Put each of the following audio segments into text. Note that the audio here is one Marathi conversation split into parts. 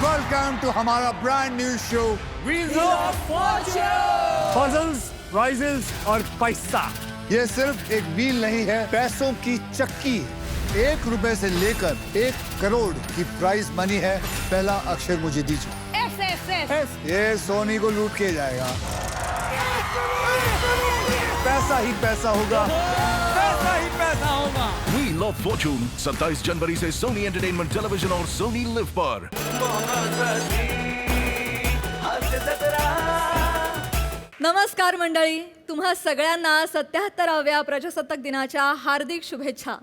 वेलकम टू हमारा brand new show Wheels of Fortune! Puzzles, riddles और पैसा। ये सिर्फ एक व्हील नहीं है, पैसों की चक्की। 1 रुपए से लेकर 1 करोड़ की प्राइस मनी है। पहला अक्षर मुझे दीजिए। S. ये सोनी को लूट के जाएगा। पैसा ही पैसा होगा। पैसा ही पैसा होगा। Wheel of Fortune 27 जनवरी से सोनी एंटरटेनमेंट टेलीविजन और सोनी लिव पर। नमस्कार मंडळी, तुम्हा सगळ्यांना 77व्या प्रजासत्ताक दिनाच्या हार्दिक शुभेच्छा.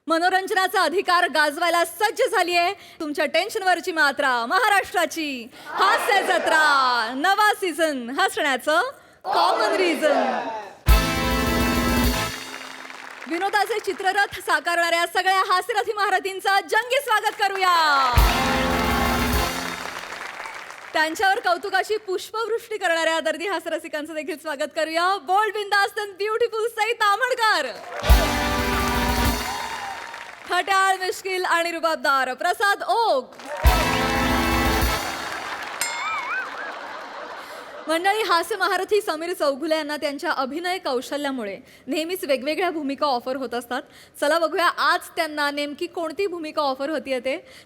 मनोरंजनाचा अधिकार गाजवायला सज्ज झाली आहे तुमच्या टेन्शनवरची मात्रा महाराष्ट्राची हास्य जत्रा. नवा सीझन हसण्याचं कॉमन रिझन. विनोदाचे चित्ररथ साकारणाऱ्या सगळ्या हास्यरथी महारथींचं जंगी स्वागत करूया. त्यांच्यावर कौतुकाची पुष्पवृष्टी करणाऱ्या दर्दी हास्यरसिकांचं देखील स्वागत करूया. बोल्ड, बिंदास्त अँड ब्युटिफुल सई तामणकर. खट्याळ, मिश्किल आणि रुबाबदार प्रसाद ओक. मंडळी, हास्य महारथी समीर चौगुले यांना त्यांच्या अभिनय कौशल्यामुळे नेहमीच वेगवेगळ्या भूमिका ऑफर होत असतात. चला बघूया आज त्यांना नेमकी कोणती भूमिका ऑफर होतीये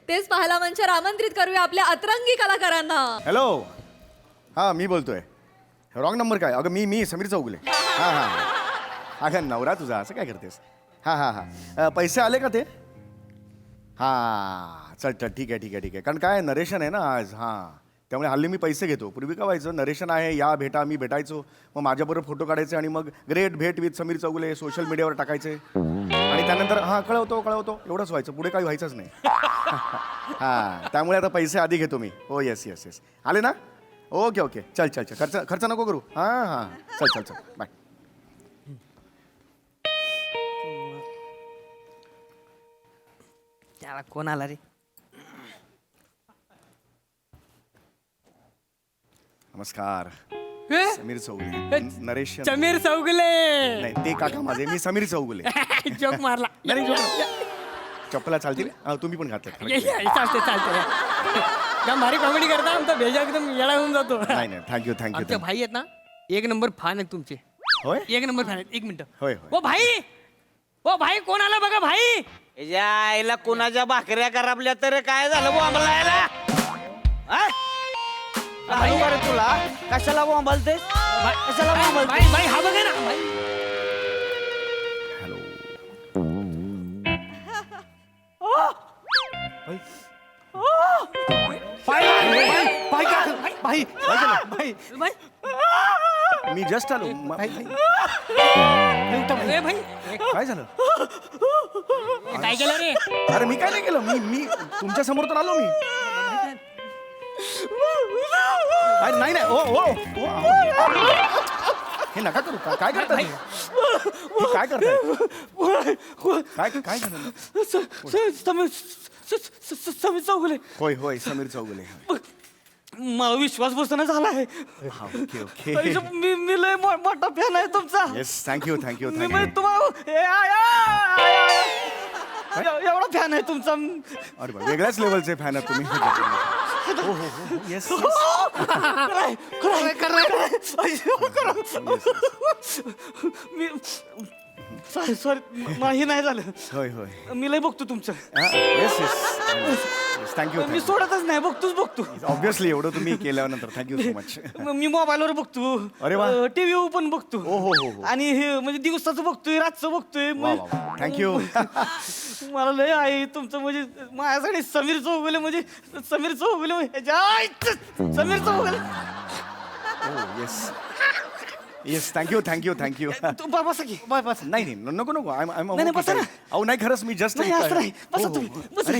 तेच पाहायला मंचावर आमंत्रित करूया आपल्या अतरंगी कलाकारांना. हॅलो, हां मी बोलतोय. रॉंग नंबर काय? अगं मी समीर चौगुले. हां अगं नवरा तुझा, असं काय करतेस? हां पैसे आले का ते? हां चल ठीक आहे. कारण काय नरेशन आहे ना आज. हां त्यामुळे हल्ली मी पैसे घेतो. पूर्वी का व्हायचं, नरेशन आहे, या भेटा, मी भेटायचो, मग माझ्याबरोबर फोटो काढायचे आणि मग ग्रेट भेट विथ समीर चौगुले सोशल मीडियावर टाकायचे आणि त्यानंतर कळवतो एवढंच व्हायचं, पुढे काही व्हायचंच नाही. हां त्यामुळे आता पैसे आधी घेतो मी. हो येस आले ना? ओके चल खर्च नको करू. हां चल बाय. त्याला कोण आला रे? नमस्कार. समीर चौगुले. नरेश समीर चौगुले. नाही ते काका माझे, मी समीर चौगुले. जोक मारला. नाही चप्पला चालतील? तुम्ही पण घातलं. चालते. या भारी कॉमेडी करता, आमचा भेजा एकदम येडा होऊन जातो. नाही थँक्यू आमचे भाई आहेत ना, 1 नंबर फॅन आहेत तुमचे. होय 1 नंबर फॅन आहेत. 1 मिनिट. होय ओ भाई कोण आला बघा भाई. याच्या आईला कोणाच्या भाकऱ्या करापल्या तर काय झालं बोंबलायला? तुला कशाला बोंबलते? कशाला बोंबलते? भाई हा बघा ना भाई. हॅलो. मी जस्ट आलो. ए भाई काय झालं? काय केलं रे? अरे मी काय नाही केलं. मी तुमच्या समोर तर आलो मी. नाही ओ हे नका करू. काय करता? काय करताय? काय झालं? समीर चौगुले. होय समीर चौगुले. मला विश्वास बसना झालाय. ओके मी लय मोठा फॅन आहे तुमचा. येस थँक्यू मी म्हणजे तुम्हाला एवढा फॅन आहे तुमचा. अरे वेगळ्याच लेवलचे फॅन आहात तुम्ही. हो येस मी सॉरी माही नाही झालं. होय मी लय बघतो तुमचं. Yes thank you. मी सोडतच नाही, बघतो. ऑब्विसली एवढं तुम्ही केल्यानंतर थँक्यू सो मच. मी मोबाईलवर बघतो. अरे वा. टीव्हीवर पण बघतो. हो. आणि हे म्हणजे दिवसाचं बघतोय, रातचं बघतोय. थँक्यू. मला लय आहे तुमचं, म्हणजे माझ्यासाठी समीर चौगुले म्हणजे समीर चौगुले. Yes thank you. तू बसा की. बसा. नाही नको नाही, बसा ना. अहो नाही खरंच मी जस्ट नाही, असं नाही. बसा तुम्ही. बसा.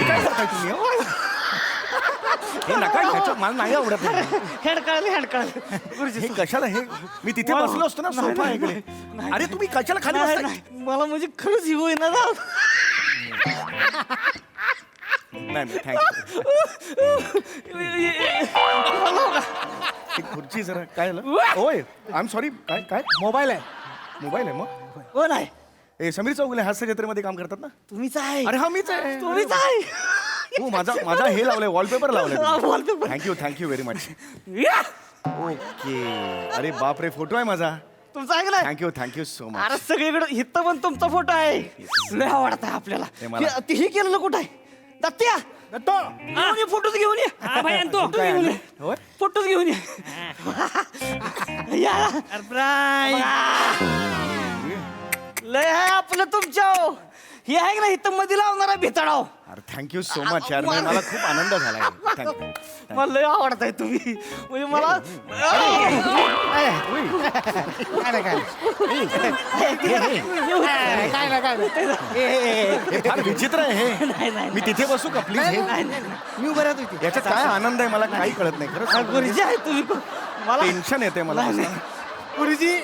काय करताय तुम्ही? हे नका घ्यायचं, मला नाही आवडत. हँड कळाले. हे कशाला? हे मी तिथे बसलो असतो ना सोफा इकडे. अरे तुम्ही कशाला खाली बसताय? मला म्हणजे खरंच ही होईना ना. नाही थँक्यू. खुर्ची जरा काय झालं? होय आय एम सॉरी. काय मोबाईल आहे. मग हो नाही समीर चौगुले हास्य जत्रेमध्ये काम करतात ना? तुम्हीच आहे. अरे हा मीच आहे. तुम्हीच आहे. हो माझा हे लावलंय वॉलपेपर लावलंय. wallpaper. Thank you very much. या! ओके. अरे बापरे फोटो आहे माझा. तुमचं आहे का नाही? Thank you so much. अरे सगळीकडे इथं पण तुमचा फोटो आहे. लय आवडत आहे आपल्याला. हे मला- हे केलेलं कुठं आहे? दत्त्या घेऊन ये फोटोच घेऊन ये. भाई आणतो. फोटोच घेऊन ये. होय? फोटोच घेऊन ये. या. लय आहे आपलं तुमच्या. हे आहे का नाही इथं मध्ये लावणारा भितडाव. अरे थँक्यू सो मच यार. म्हणजे मला खूप आनंद झाला. थँक्यू. मला लय आवडत आहे तुम्ही. म्हणजे मला हे फार विचित्र आहे हे. मी तिथे बसू का प्लीज? मी उभं राहतो इथे. याच्यात काय आनंद आहे मला काही कळत नाही खरंच. गुरुजी आहे तुम्ही. मला टेन्शन येते मला. गुरुजी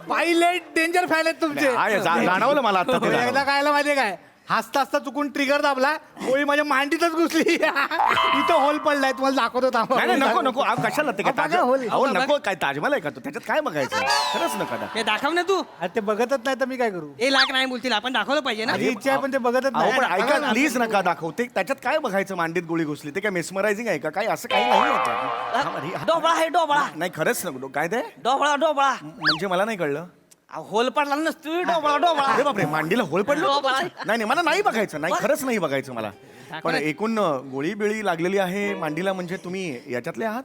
पायलट डेंजर फॅन आहेत तुमचे. जाणवलं मला आता ते. एकदा कायला माहितीये काय हसता हसता चुकून ट्रिगर दाबला गोळी माझ्या मांडीतच घुसली. इथं होल पडलाय तुम्हाला दाखवतो थांबा. नाही नको अहो, कशाला ते काय बघा, ताज होल. अहो नको काय ताजमहल आहे का तो? त्याच्यात काय बघायचं? खरंच नका दाखवू. हे दाखव ना तू. अरे ते बघतच नाही तर मी काय करू? हे लाख नाही बोलतील आपण दाखवलं पाहिजे ना. माझी इच्छा आहे पण ते बघतच अहो पण नाही. ऐका प्लीज नका दाखवू. ते त्याच्यात काय बघायचं? मांडीत गोळी घुसली ते काय मेस्मरायझिंग आहे का? काही असं काही नाही आहे त्यात. थांबा, हे- डोबळा आहे डोबळा. नाही खरंच नको. काय ते डोबळा. म्हणजे मला नाही कळलं. होल पडला नसतो डोबळा. अरे बापरे मांडीला होळ पडलं? डोबळा. नाही मला नाही बघायचं. नाही खरंच नाही बघायचं मला. पण एकूण गोळी बिळी लागलेली आहे मांडीला. म्हणजे तुम्ही याच्यातले आहात?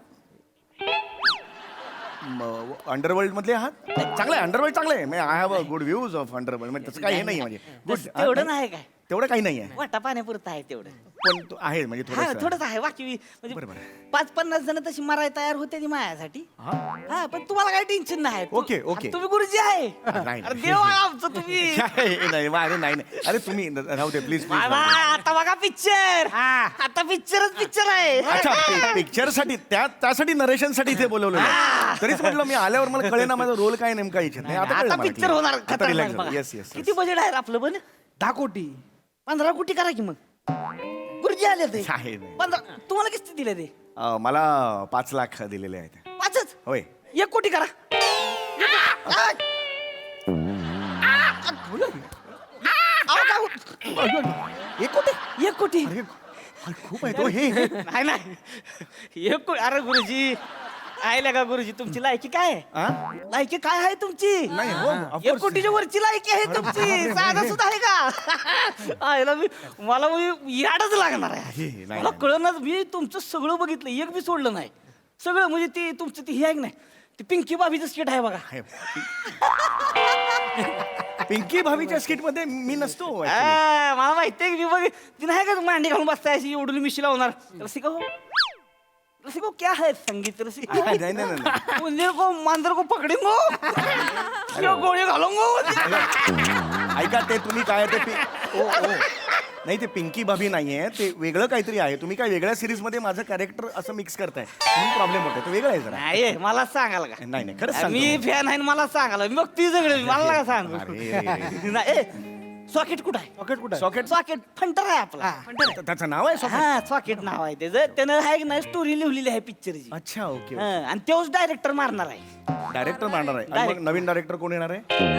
अंडरवर्ल्ड मधले आहात? चांगलं आहे अंडरवर्ल्ड चांगलं आहे. I have a good views of underworld. म्हणजे तसं काही हे नाही म्हणजे गुड. तेवढं नाही काय तेवढं काही नाही आहे. वाटा पाण्यापुरतं आहे तेवढं. पण तो आहे म्हणजे हा थोडं थोडंच आहे बाकी म्हणजे बरोबर. 5-50 जण तशी मारायला तयार होते ती माझ्यासाठी. हा पण तुम्हाला काही टेन्शन नाही. ओके. तुम्ही गुरुजी आहे. नाही. अरे देव आहे आमचं तुम्ही. अरे नाही अरे तुम्ही राहू दे प्लीज बाय बाय. आता बघा पिक्चर. आता पिक्चर आहे. अच्छा पिक्चर साठी त्यासाठी नरेशन साठी इथे बोलवलं. तरीच म्हटलं मी आल्यावर मला कळे ना माझा रोल काय नेमका इच्छा नाही. आता पिक्चर होणार खतरनाक बघा. येस किती बजेट आहे रे आपलं पण? 10 कोटी. 15 कोटी करा की मग. गुरुजी आले ते आहे. 15. तुम्हाला किती दिले ते? मला 5 लाख दिलेले आहेत. 5च. होय 1 कोटी करा. एक कोटी. 1 कोटी. खूप आहे तो हे नाही 1 कोटी. अरे गुरुजी आयला का गुरुजी तुमची लायकी काय आहे? हा? लायकी काय आहे तुमची? नाही हो of 1 course. कोटीच्या वरची लायकी आहे तुमची. साधा सुद्धा आहे का? आयला मला याडच लागणार आहे. नाही, मला नाही. कळणार. मी तुमचं सगळं बघितलं एक बी सोडलं नाही. सगळं म्हणजे ते तुमचं ते हे आहे की नाही ते पिंकी भाभीचं स्किट आहे बघा. आहे. पिंकी भाभीच्या स्किट मध्ये मी नसतो actually. मला माहिती आहे की मी बघ ती नाही का मांडी घालून बसताय अशी एवढी मिशी लावणार. रसिको क्या है संगीत रसिको? नाही. मंदिर को मांजर को पकडेंगो किंवा गोळी घालूंगो. ऐका ते तुम्ही काय ते ओ नाही ते पिंकी भाभी नाहीये ते वेगळं काहीतरी आहे. तुम्ही काय वेगळ्या सिरीज मध्ये माझं कॅरेक्टर असं मिक्स करताय म्हणून प्रॉब्लेम होतो. ते वेगळं आहे जरा. नाही मला सांगाल का? नाही खरंच सांगतो. मी फॅन आहे मला सांगाल. मग ती सगळे मला का सांग. अरे. सॉकेट कुठं आहे? सॉकेट कुठं? सॉकेट सॉकेट फंटर आहे आपला. त्याचं नाव आहे सॉकेट. हा सॉकेट नाव आहे त्याचं. त्यानं आहे की नाही स्टोरी लिहिलेली आहे पिक्चरची. अच्छा ओके. आणि तोच डायरेक्टर मारणार आहे. डायरेक्टर मारणार आहे. आणि मग नवीन डायरेक्टर कोण येणार आहे?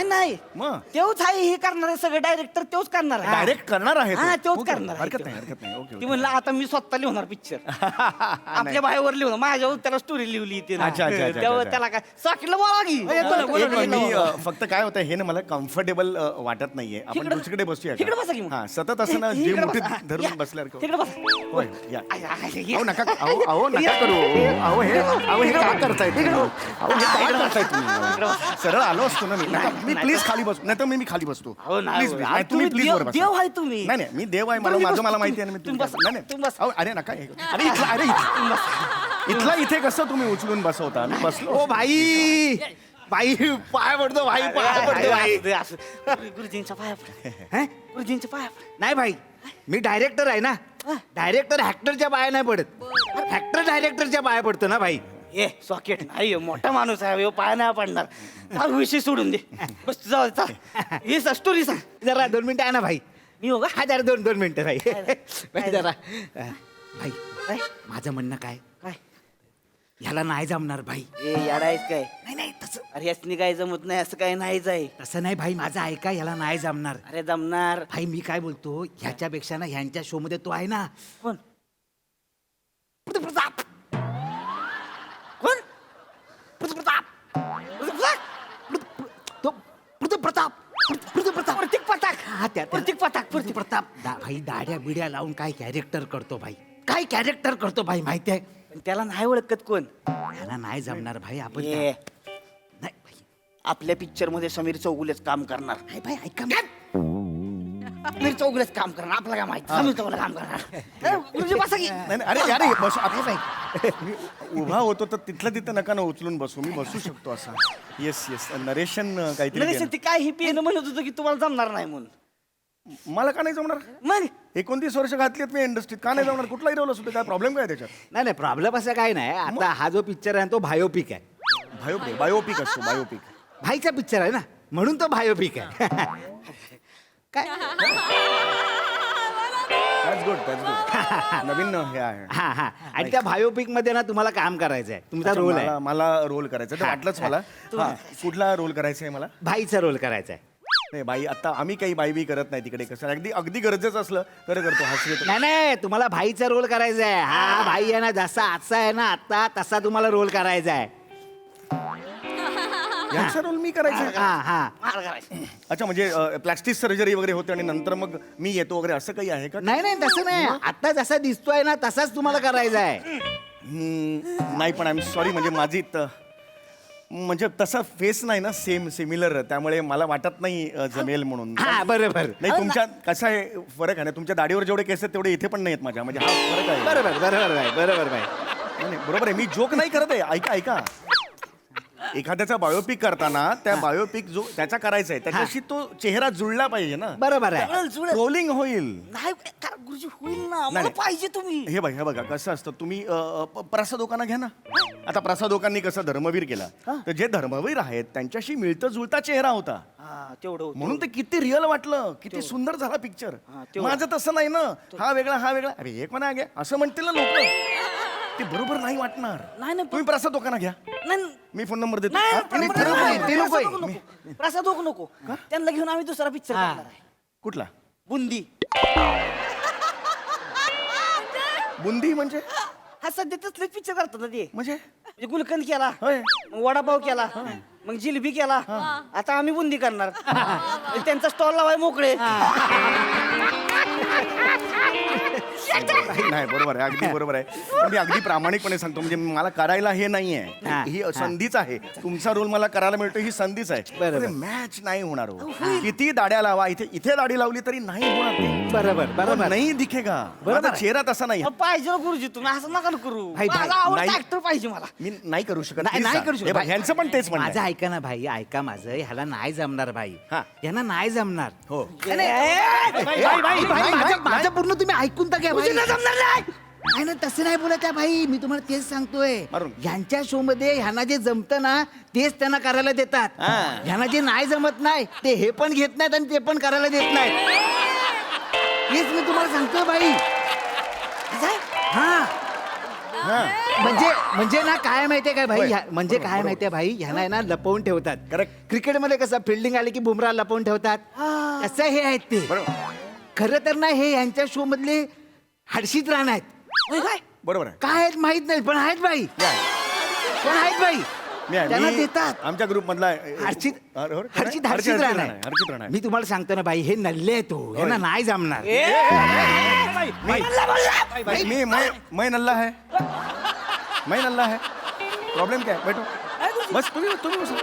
नाही मग तेच आहे हे करणार आहे सगळं. डायरेक्टर तेच करणार आहे. डायरेक्ट करणार आहे तो? हा, तोच ओके, करणार आहे हरकत तो. नाही ओके ती म्हणलं आता मी स्वतः लिहणार पिक्चर. आपल्या बाहेर लिहून माझ्यावर त्याला स्टोरी लिहिली ती अच्छा. त्याला काय सॉकेटला बोला की एक मिनिट, मी फक्त काय होतं हे ना मला कम्फर्टेबल वाटत नाहीये. आपण इकडं- दुसरीकडे बसूया इकडं बसा की मग. हा सतत असं ना जे इकडं मुठीत बसा. धरून या. बसल्यासारखं. तिकडे बसा. होय या. या. अहो नका करू. अहो हे काय करताय तुम्ही? अहो हे काय करताय तुम्ही? सरळ आलो असतो ना मी प्लीज खाली बसतो. नाही तर मी खाली बसतो. अहो, नाही, प्लीज अहो, तुम्ही तुम्ही प्लीज वर बसा. देव आहे तुम्ही. नाही मी देव आहे. बरं, मी बसतो. मला माहिती आहे ना. तुम्ही बसा. नाही तुम्ही बसा. अहो, अरे नका अरे इथला इथे कसं तुम्ही उचलून बसवता? मी बसलो. ओ भाई पाय पडतो भाई पाय पडतो भाई. गुरुजींच्या पाया पड. गुरुजींच्या पाया पड. नाही भाई मी डायरेक्टर आहे ना. डायरेक्टर ऍक्टरच्या पाया नाही पडत. ऍक्टर डायरेक्टरच्या पाया पडतो ना भाई. ए सॉकेट नाही मोठा माणूस आहे ह्यो पाया नाही पडणार. चाल विषय सोडून दे. बस जाऊ दे, चाल ही स्टोरी सांग. जरा 2 मिनिटं आहे ना भाई. मी हो का? हा जरा 2 मिनिटं भाई. भाई जरा भाई काय? माझं म्हणणं काय काय? ह्याला नाही जमणार भाई. ए याडायच काय नाही नाही तसं अरे यासनी काय जमत नाही असं काय नाहीच आहे. तसं नाही भाई, माझं ऐका, ह्याला नाही जमणार. अरे जमणार. भाई मी काय बोलतो, ह्याच्यापेक्षा ना ह्यांच्या शो मध्ये तो आहे ना कोण प्रताप. कोण प्रताप तो प्रताप प्रताप प्रतीक पताक. हा त्या प्रतीक पताक. प्रतीक प्रताप भाई दाढ्या बिड्या लावून काय कॅरेक्टर करतो भाई, काय कॅरेक्टर करतो भाई माहिती आहे. पण त्याला नाही ओळखत कोण. ह्याला नाही जमणार भाई. आपण ए, नाही भाई. आपल्या पिक्चर मध्ये समीर चौगुलेच काम करणार. नाही भाई ऐका समीर चौगुलेच काम करणार. आपलं काय माहिती समीर चौगुले काम करणार. ए, गुरुजी बसा की. नाही नाही, अरे यार हे बस आता मी उभा होतो तर तिथलं तिथं नका ना उचलून बसू, मी बसू शकतो असा. येस येस नरेशन काहीतरी नाही केलं. ते काय ही पिणं म्हणत होतं की तुम्हाला जमणार नाही म्हणून. मला का नाही जमणार? मग 29 वर्ष घातलीत मी इंडस्ट्रीत, का नाही जमणार? कुठलाही रोल असू दे, काय प्रॉब्लेम काय त्याच्यात? नाही नाही प्रॉब्लेम असं काय नाही. आता हा जो पिक्चर आहे तो बायोपिक आहे. बायोपिक असतो बायोपिक. भाईचा पिक्चर आहे ना म्हणून तो बायोपिक आहे. काय दॅट्स गुड नवीन हे आहे. हा हा आणि त्या बायोपिक मध्ये ना तुम्हाला काम करायचं आहे. तुमचा रोल आहे, मला रोल करायचा तर वाटलंच मला. हा, कुठला रोल करायचा आहे मला? भाईचा रोल करायचा आहे. नाही बाई, आता आम्ही काही बाई बी करत नाही तिकडे. कसं अगदी अगदी गरजेचं असलं तर करतो. हसरे तर. नाही नाही तुम्हाला भाईचा रोल करायचा आहे. हा भाई आहे ना जसा आजचा आहे ना आता तसा तुम्हाला रोल करायचा आहे. यांचा रोल मी करायचा आहे? हा हा मार करायचं. अच्छा, म्हणजे प्लॅस्टिक सर्जरी वगैरे होते आणि नंतर मग मी येतो वगैरे असं काही आहे का? नाही नाही तसं नाही. आता जसा दिसतोय ना तसाच तुम्हाला करायचा आहे. नाही पण आय एम सॉरी, म्हणजे माझी म्हणजे तसा फेस नाही ना सिमिलर, त्यामुळे मला वाटत नाही जमेल म्हणून. हा बरोबर नाही तुमच्या कसं आहे फरक आहे ना, तुमच्या दाढीवर जेवढे केस आहेत तेवढे इथे पण नाही आहेत माझ्या, म्हणजे हा फरक आहे. बरोबर बरोबर भाई बरोबर भाई. नाही, नाही, बरोबर आहे. मी जोक नाही करत आहे. ऐका ऐका, एखाद्याचा बायोपिक करताना त्या बायोपिक जो त्याचा करायचा आहे त्याच्याशी तो चेहरा जुळला पाहिजे ना. बरोबर आहे. ट्रोलिंग होईल. नाही गुरुजी होईल ना. मला पाहिजे तुम्ही. हे बघा हे बघा कसं असतं, तुम्ही प्रसादोकांना घ्या ना. आता प्रसादोकांनी कसं धर्मवीर केला, तर जे धर्मवीर आहेत त्यांच्याशी मिळता जुळता चेहरा होता, हा तेवढं होतं. म्हणून ते किती रिअल वाटलं, किती सुंदर झाला पिक्चर. माझं तसं नाही ना, हा वेगळा हा वेगळा, अरे एक म्हणा घ्या असं म्हणतील ना लोक, ते बरोबर नाही वाटणार. नाही ना तुम्ही प्रसादोकांना घ्या, नाही मी फोन नंबर देतो. नाही, हा, नाही, मी नाही, ठरवलं. नाही, ते नको आहे. प्रसाद नको. प्रसाद नको. त्यांना घेऊन आम्ही दुसरा पिक्चर करणार आहे. कुठला? बुंदी. बुंदी म्हणजे? हा सध्या तसले पिक्चर करतात ना ते. म्हणजे म्हणजे गुलकंद केला, होय. मग वडापाव केला, मग जिलेबी केला. आता आम्ही बुंदी करणार. त्यांचा स्टॉल लावाय मोकळे. नाही बरोबर आहे, अगदी बरोबर आहे. पण मी अगदी प्रामाणिकपणे सांगतो, म्हणजे मला करायला हे नाहीये, ही संधीच आहे. तुमचा रोल मला करायला मिळतो, ही संधीच आहे. मॅच नाही होणार हो. किती दाड्या लावा, इथे दाढी लावली तरी नाही होणार ते. बरोबर बरोबर नाही दिखेगा. माझा चेहरा तसा नाही. पाहिजे ना गुरुजी, तुम्ही असं नका ना करू. भाई, भाई, माझा आवडता नाही. ऍक्टर पाहिजे मला. मी नाही करू शकत. नाही please नाही सांग. करू हे शकत. बघ, ह्यांचं पण तेच म्हणणं माझं आहे. ऐका ना भाई, ऐका माझं, ह्याला नाही जमणार भाई. हा. यांना नाही जमणार. हो. माझं पूर्ण तुम्ही ऐकून तर घ्या भाई. नाही ना तसं नाही बोलत आहे भाई, मी तुम्हाला तेच सांगतोय. मारून. यांच्या शो मध्ये ह्यांना जे जमतं ना तेच त्यांना करायला देतात. ह्यांना जे नाही जमत नाही ते हे पण घेत नाहीत आणि ते पण करायला देत नाहीत. हेच मी तुम्हाला सांगतोय भाई. हा म्हणजे ना काय माहितीये काय भाई, म्हणजे काय माहितीये भाई, ह्यांना आहे ना लपवून ठेवतात. Correct. क्रिकेटमध्ये कसं फिल्डिंग आली की बुमरा लपवून ठेवतात, तसं हे आहेत ते. खरं तर ना हे यांच्या शो मधले हर्षित राणा आहेत. बरोबर आहे. काय आहेत माहित नाही पण आहेत बाई, पण आहेत बाई. त्यांना देतात. आमच्या ग्रुप मधला हर्षित हर्षित राणा आहे. हर्षित राणा आहे. मी तुम्हाला सांगतो ना बाई, हे नल्ले आहे तो, यांना नाही जमणार. मैं नल्ला है, मैं नल्ला है. प्रॉब्लेम काय? बैठो बस. तुम्ही बसा.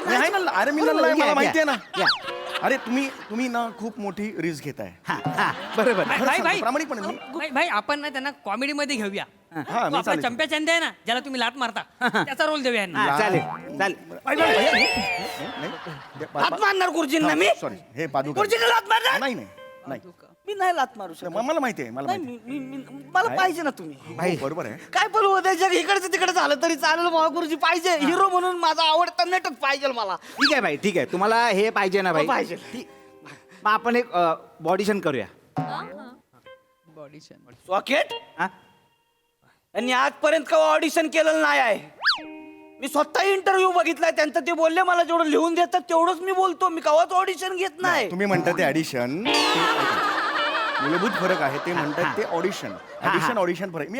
मी आहे नल्ला. अरे मी नल्ला आहे, मला माहिती आहे ना. अरे तुम्ही ना खूप मोठी रिस्क घेताय. बरोबर. प्रामाणिकपणे भाई आपण ना त्यांना कॉमेडी मध्ये घेऊया. हा, मी आपला चालेल. चंप्या चंद्या आहे ना, ज्याला तुम्ही लाट मारता, त्याचा रोल देऊया यांना. चालेल चालेल. लात मारणार गुरुजींना मी. सॉरी, हे पादुका. गुरुजींना लात मारणार. नाही नाही नाही, मी नाही लात मारू शकत. मला माहिती आहे, मला नाही, माहिती मला पाहिजे ना तुम्ही. आहे. हो, बरोबर आहे. काय पण होऊ द्या, जग इकडचं तिकडे झालं तरी चालेल. मला गुरुजी पाहिजे, हिरो म्हणून माझा आवडता नटच पाहिजे मला. ठीक आहे भाई, ठीक आहे. तुम्हाला हे पाहिजे ना भाई? पाहिजे. मग आपण एक बॉडिशन करूया. सॉकेट. हा? त्यांनी आजपर्यंत केव्हा ऑडिशन केलेलं नाही आहे. मी स्वतः इंटरव्ह्यू बघितलाय त्यांचं. ते बोलले मला जेवढं लिहून देतात तेवढंच मी बोलतो. मी केव्हाच ऑडिशन घेत नाही. तुम्ही म्हणता ते ॲडिशन, मूलभूत फरक आहे. ते म्हणतात ते ऑडिशन. ऑडिशन फरक. मी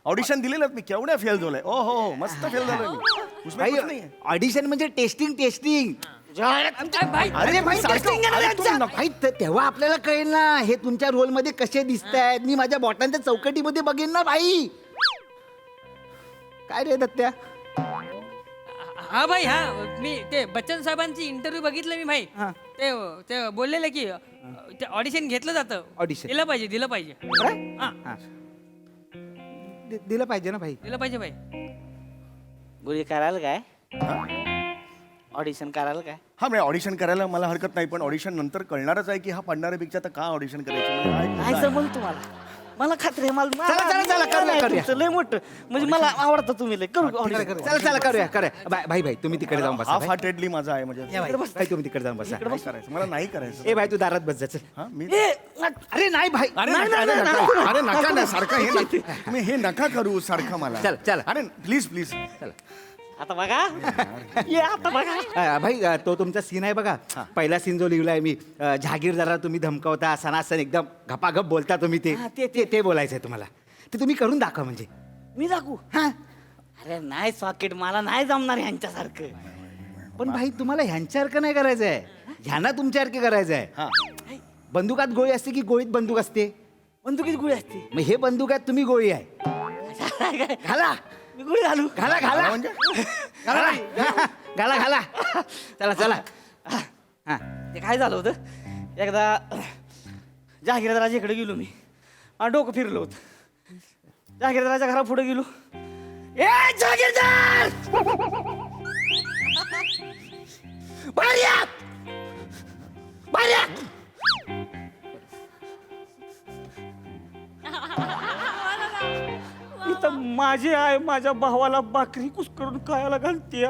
ऑडिशन दिलेलं मी केवढ्या फेल झालोय. ओ हो मस्त फेल झालोय मी. उसमें कुछ नहीं है. ऑडिशन म्हणजे टेस्टिंग. अरे भाई भाई तेव्हा आपल्याला कळेल ना हे तुमच्या रोल मध्ये कसे दिसत आहेत. मी माझ्या बोटांच्या चौकटीमध्ये बघेन ना भाई. काय रे दत्त्या? हा भाई हा मी ते बच्चन साहेबांची इंटरव्ह्यू बघितलं मी भाई. ते बोललेले की ते ऑडिशन घेतलं जातं. Audition. दिलं पाहिजे दिलं पाहिजे. हा, दिलं पाहिजे ना भाई. दिलं पाहिजे भाई. गुरुजी कराल काय ऑडिशन कराल काय? हा म्हणजे ऑडिशन करायला मला हरकत नाही, पण ऑडिशन नंतर कळणारच आहे की हा पडणाऱ्यापेक्षा आता का ऑडिशन करायचं म्हणजे काय जमल तुम्हाला? मला खात्री आहे. चला, करूया. तुमचं लय मोठं म्हणजे मला आवडतं तुम्ही लय. करू audition. चला करूया. भाई तुम्ही तिकडे जाऊन बसा. हाफ हार्टेडली माझा आहे म्हणजे भाई तुम्ही तिकडे जाऊन बसा. नाही करायचं मला नाही करायचं. ए भाई तू दारात बस जा चल. हा मी ए, अरे नाही भाई. अरे नका ना सारखं हे तुम्ही हे नका करू सारखं मला. चल. अरे प्लीज आता बघा ये आता बघा. भाई तो तुमचा सीन आहे बघा. पहिला सीन जो लिहिलाय मी, जहागीरदाराला तुम्ही धमकावता सणासण एकदम घपाघप बोलता तुम्ही. ते बोलायचंय तुम्हाला. ते तुम्ही करून दाखवा म्हणजे. मी दाखवू? हा. अरे नाही सॉकेट मला नाही जमणार ह्यांच्यासारखं. पण भाई तुम्हाला ह्यांच्यासारखं नाही करायचंय. ह्यांना तुमच्यासारखं करायचंय. बंदुकात गोळी असते की गोळीत बंदूक असते? बंदुकीत गुळी असते. मग हे बंदुकात तुम्ही गोळी आहे. घाला मी गुळी घालू? घाला म्हणजे घाला. चला. हा. ते काय झालं होतं, एकदा जहागीरदाराच्या इकडे गेलो मी. मला डोकं फिरलं होतं. जहागीरदाराच्या घरा पुढे गेलो. ए जहागीरदार बाहेर या! बाहेर या! इथं माझी आई माझ्या भावाला भाकरी कुस्करून खायला घालते.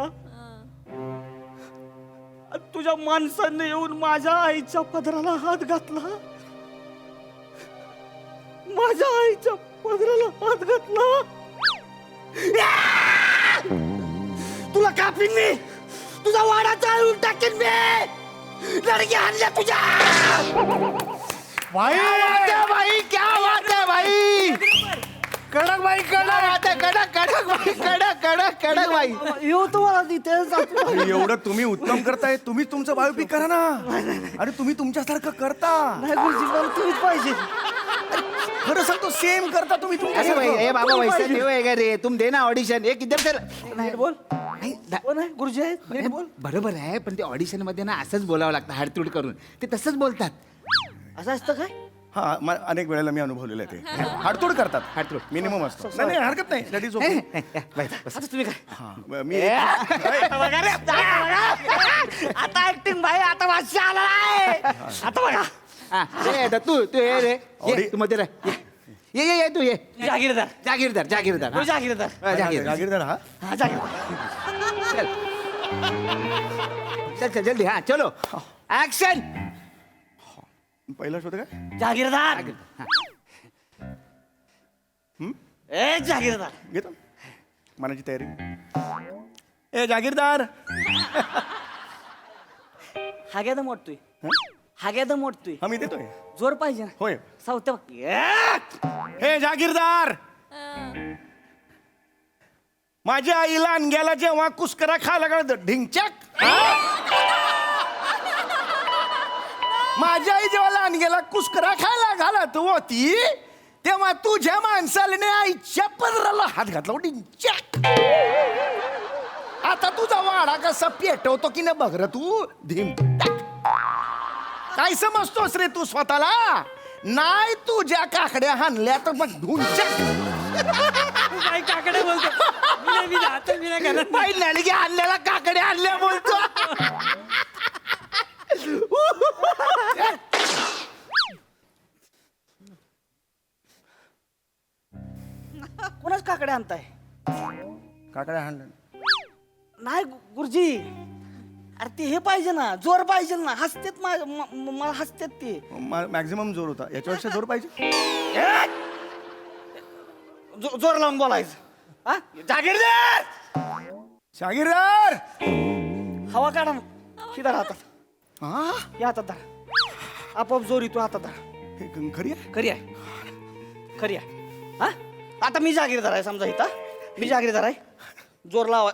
तुझ्या माणसाने येऊन माझ्या आईच्या पदराला हात घातला. माझ्या आईच्या पदराला हात घातला. तुला कापीन मी. तुझा वाडा चालून टाकेन मी. लडकी आणल्या तुझ्या. भाई क्या बात है भाई. कडक भाई कडक भाई. येऊ तुम्हाला तिथे अरे एवढं तुम्ही उत्तम करताय. तुम्ही तुमचं बायोपिक करा ना. अरे तुम्ही तुमच्यासारखं करता. नाही गुरुजी मला तुम्हीच पाहिजे. खरं सांगतो सेम करता तुम्ही अरे भाई तुमच्या ए बाबा वैसे नहीं होएगा रे. तुम देना ऑडिशन. एक इधर चल. नीट बोल. नाही, कोण आहे गुरुजी आहेत नीट बोल. बरोबर आहे पण ते ऑडिशन मध्ये ना असंच बोलावं लागतं हाडतूड करून. ते तसंच बोलतात. असं असतं काय? हा अनेक वेळेला मी अनुभवलेलं आहे ते. हाडतोड करतात. हाडतोड मिनिमम असतो. नाही हरकत नाही. That is okay. आता तुम्ही काय हा मी बघा रे, आता ऍक्टिंग भाई आता वाशी आला आहे. आता बघा तू ये रे. ये, तू मध्ये रे. ये तू ये. जागीरदार जागीरदार जागीरदार जागीरदार हा हा जागीरदार. चल जल्दी. हा चलो ऍक्शन. पहिला शोध काय जागीरदार. ए जागीरदार घेतो मनाची तयारी. ए जागीरदार हाग्यादा मोडतोय. हाग्यादा मोडतोय. हा मी देतोय. जोर पाहिजे ना. होय. सावत्या हे जागीरदार माझ्या आईला अनग्याला जेव्हा कुस्करा खायला लागला ढिंचक. माझ्या आई जेव्हा लहानग्याला कुस्करा खायला घालत होती तेव्हा तुझ्या माणसाला आईच्या पदराला हात घातला ढिंचक. आता तुझा वाडा कसा पेटवतो की न बघ र तू. धिमटक. काय समजतोस रे तू स्वतःला? नाही तुझ्या काकड्या हाणल्या तर मग ढुंचक. काय काकडे बोलतो मी नाही करत. बाई नलगी आणल्याला काकडे आणल्या बोलतो. कोणाच काकडे आणताय? काकड्या हाणल्या नाही गुरुजी. अरे ते हे पाहिजे ना जोर पाहिजे ना. हसतेत मला हसतेत ते. मॅक्झिमम जोर होता. याच्यापेक्षा जोर पाहिजे. जोर लावून बोलायचं हा जागीरदार शागीरदार हवा काढा ना. ही धरा हातात हा या हातात धरा आपोआप जोर येतो हातात धरा हे खरी आहे खरी आहे खरी आहे हा आता मी जागीरदार आहे समजा इथं मी जागीरदार आहे जोर लावा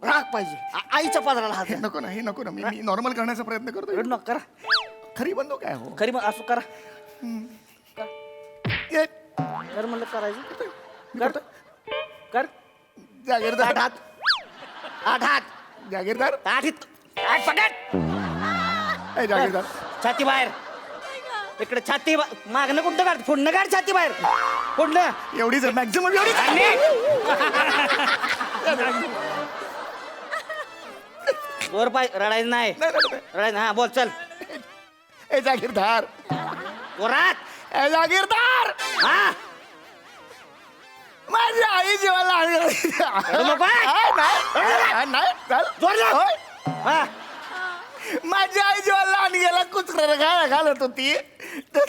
राग पाहिजे आईच्या पादराला हात हे नको ना हे नको ना मी नॉर्मल करण्याचा प्रयत्न करतो रडू नका करा खरी बंदो काय हो खरी मग असं करा ये, कर म्हणलं करायचं मी कर करतो. कर जागीरदार आठ हात 8 हात जागीरदार 8 पकड ए, जागीरदार छाती बाहेर इकडे छाती मागणं कुठं काढ फोडणं काढ छाती बाहेर फोडणं एवढीच मॅक्झिमम एवढीच जोर पाय रडायचं नाही रडायचं हा बोल चल ए जागीरदार जोरात ए जागीरदार हा माझी आई जेवायला रडू नको, हा? नाही चल जोर लाव. होय. हा माझी आई जेवायला आणि गेला कुचकर घालत होती तर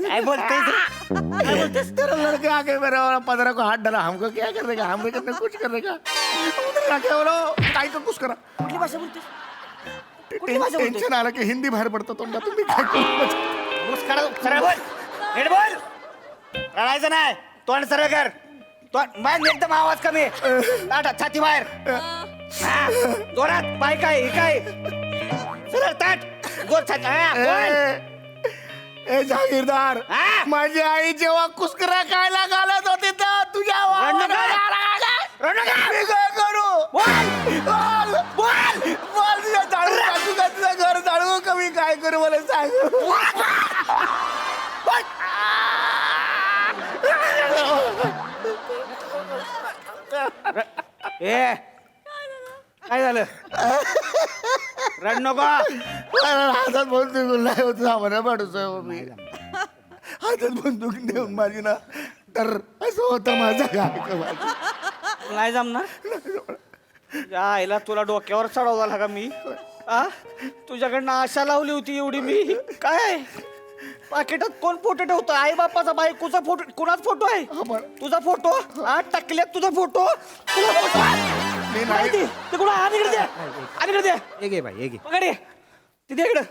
काय बोलतोय तू? तेरा लड़का आके मेरे 15 को हाथ डाला हमको क्या कर देगा हम करने कुछ कर देगा क्या बोलो काय का कुछ करा कुठली भाषा बोलतोस कुठली भाषा बोलतोस टेन्शन आलं की हिंदी बाहेर पडतं तोंडात तुम्ही काय करू मुस्कारा सरळ बोल नीट बोल रडायचं नाही तोंड सरळ कर तोंड बाहेर एकदम आवाज कमी ताट छाती बाहेर हा, जोरात पाय काय हे काय सरळ ताट जोर छाती हा, बोल. ए जागीरदार हा? माझी आई जेव्हा कुस्करा खायला घालत होती तर तुझ्या रडू नका. रडू नका. मी काय करू बोल. बोल बोल बोल तुझ्या जाळू टाकू का तुझं घर जाळू का मी काय करू मला सांग ए काय झालं रड नको हातात बंदूक नाही होत सामान्य माणूस आहे हो मी हातात बंदूक देऊन माझी ना तर असं होतं माझं काय माझं नाही जमणार या आईला तुला डोक्यावर चढवला का मी आ तुझ्याकडनं आशा लावली होती एवढी मी काय पाकिटात कोण फोटो ठेवतो आई बापाचा बायकोचा फोटो कुणाच फोटो आहे तुझा फोटो हा टाकल्यात तुझा फोटो तुझा फोटो मी नाही ते कुणा आम्हीकडे द्या आम्हीकडे द्या एक आहे बाई एक आहे. पकड ये तिथे इकडं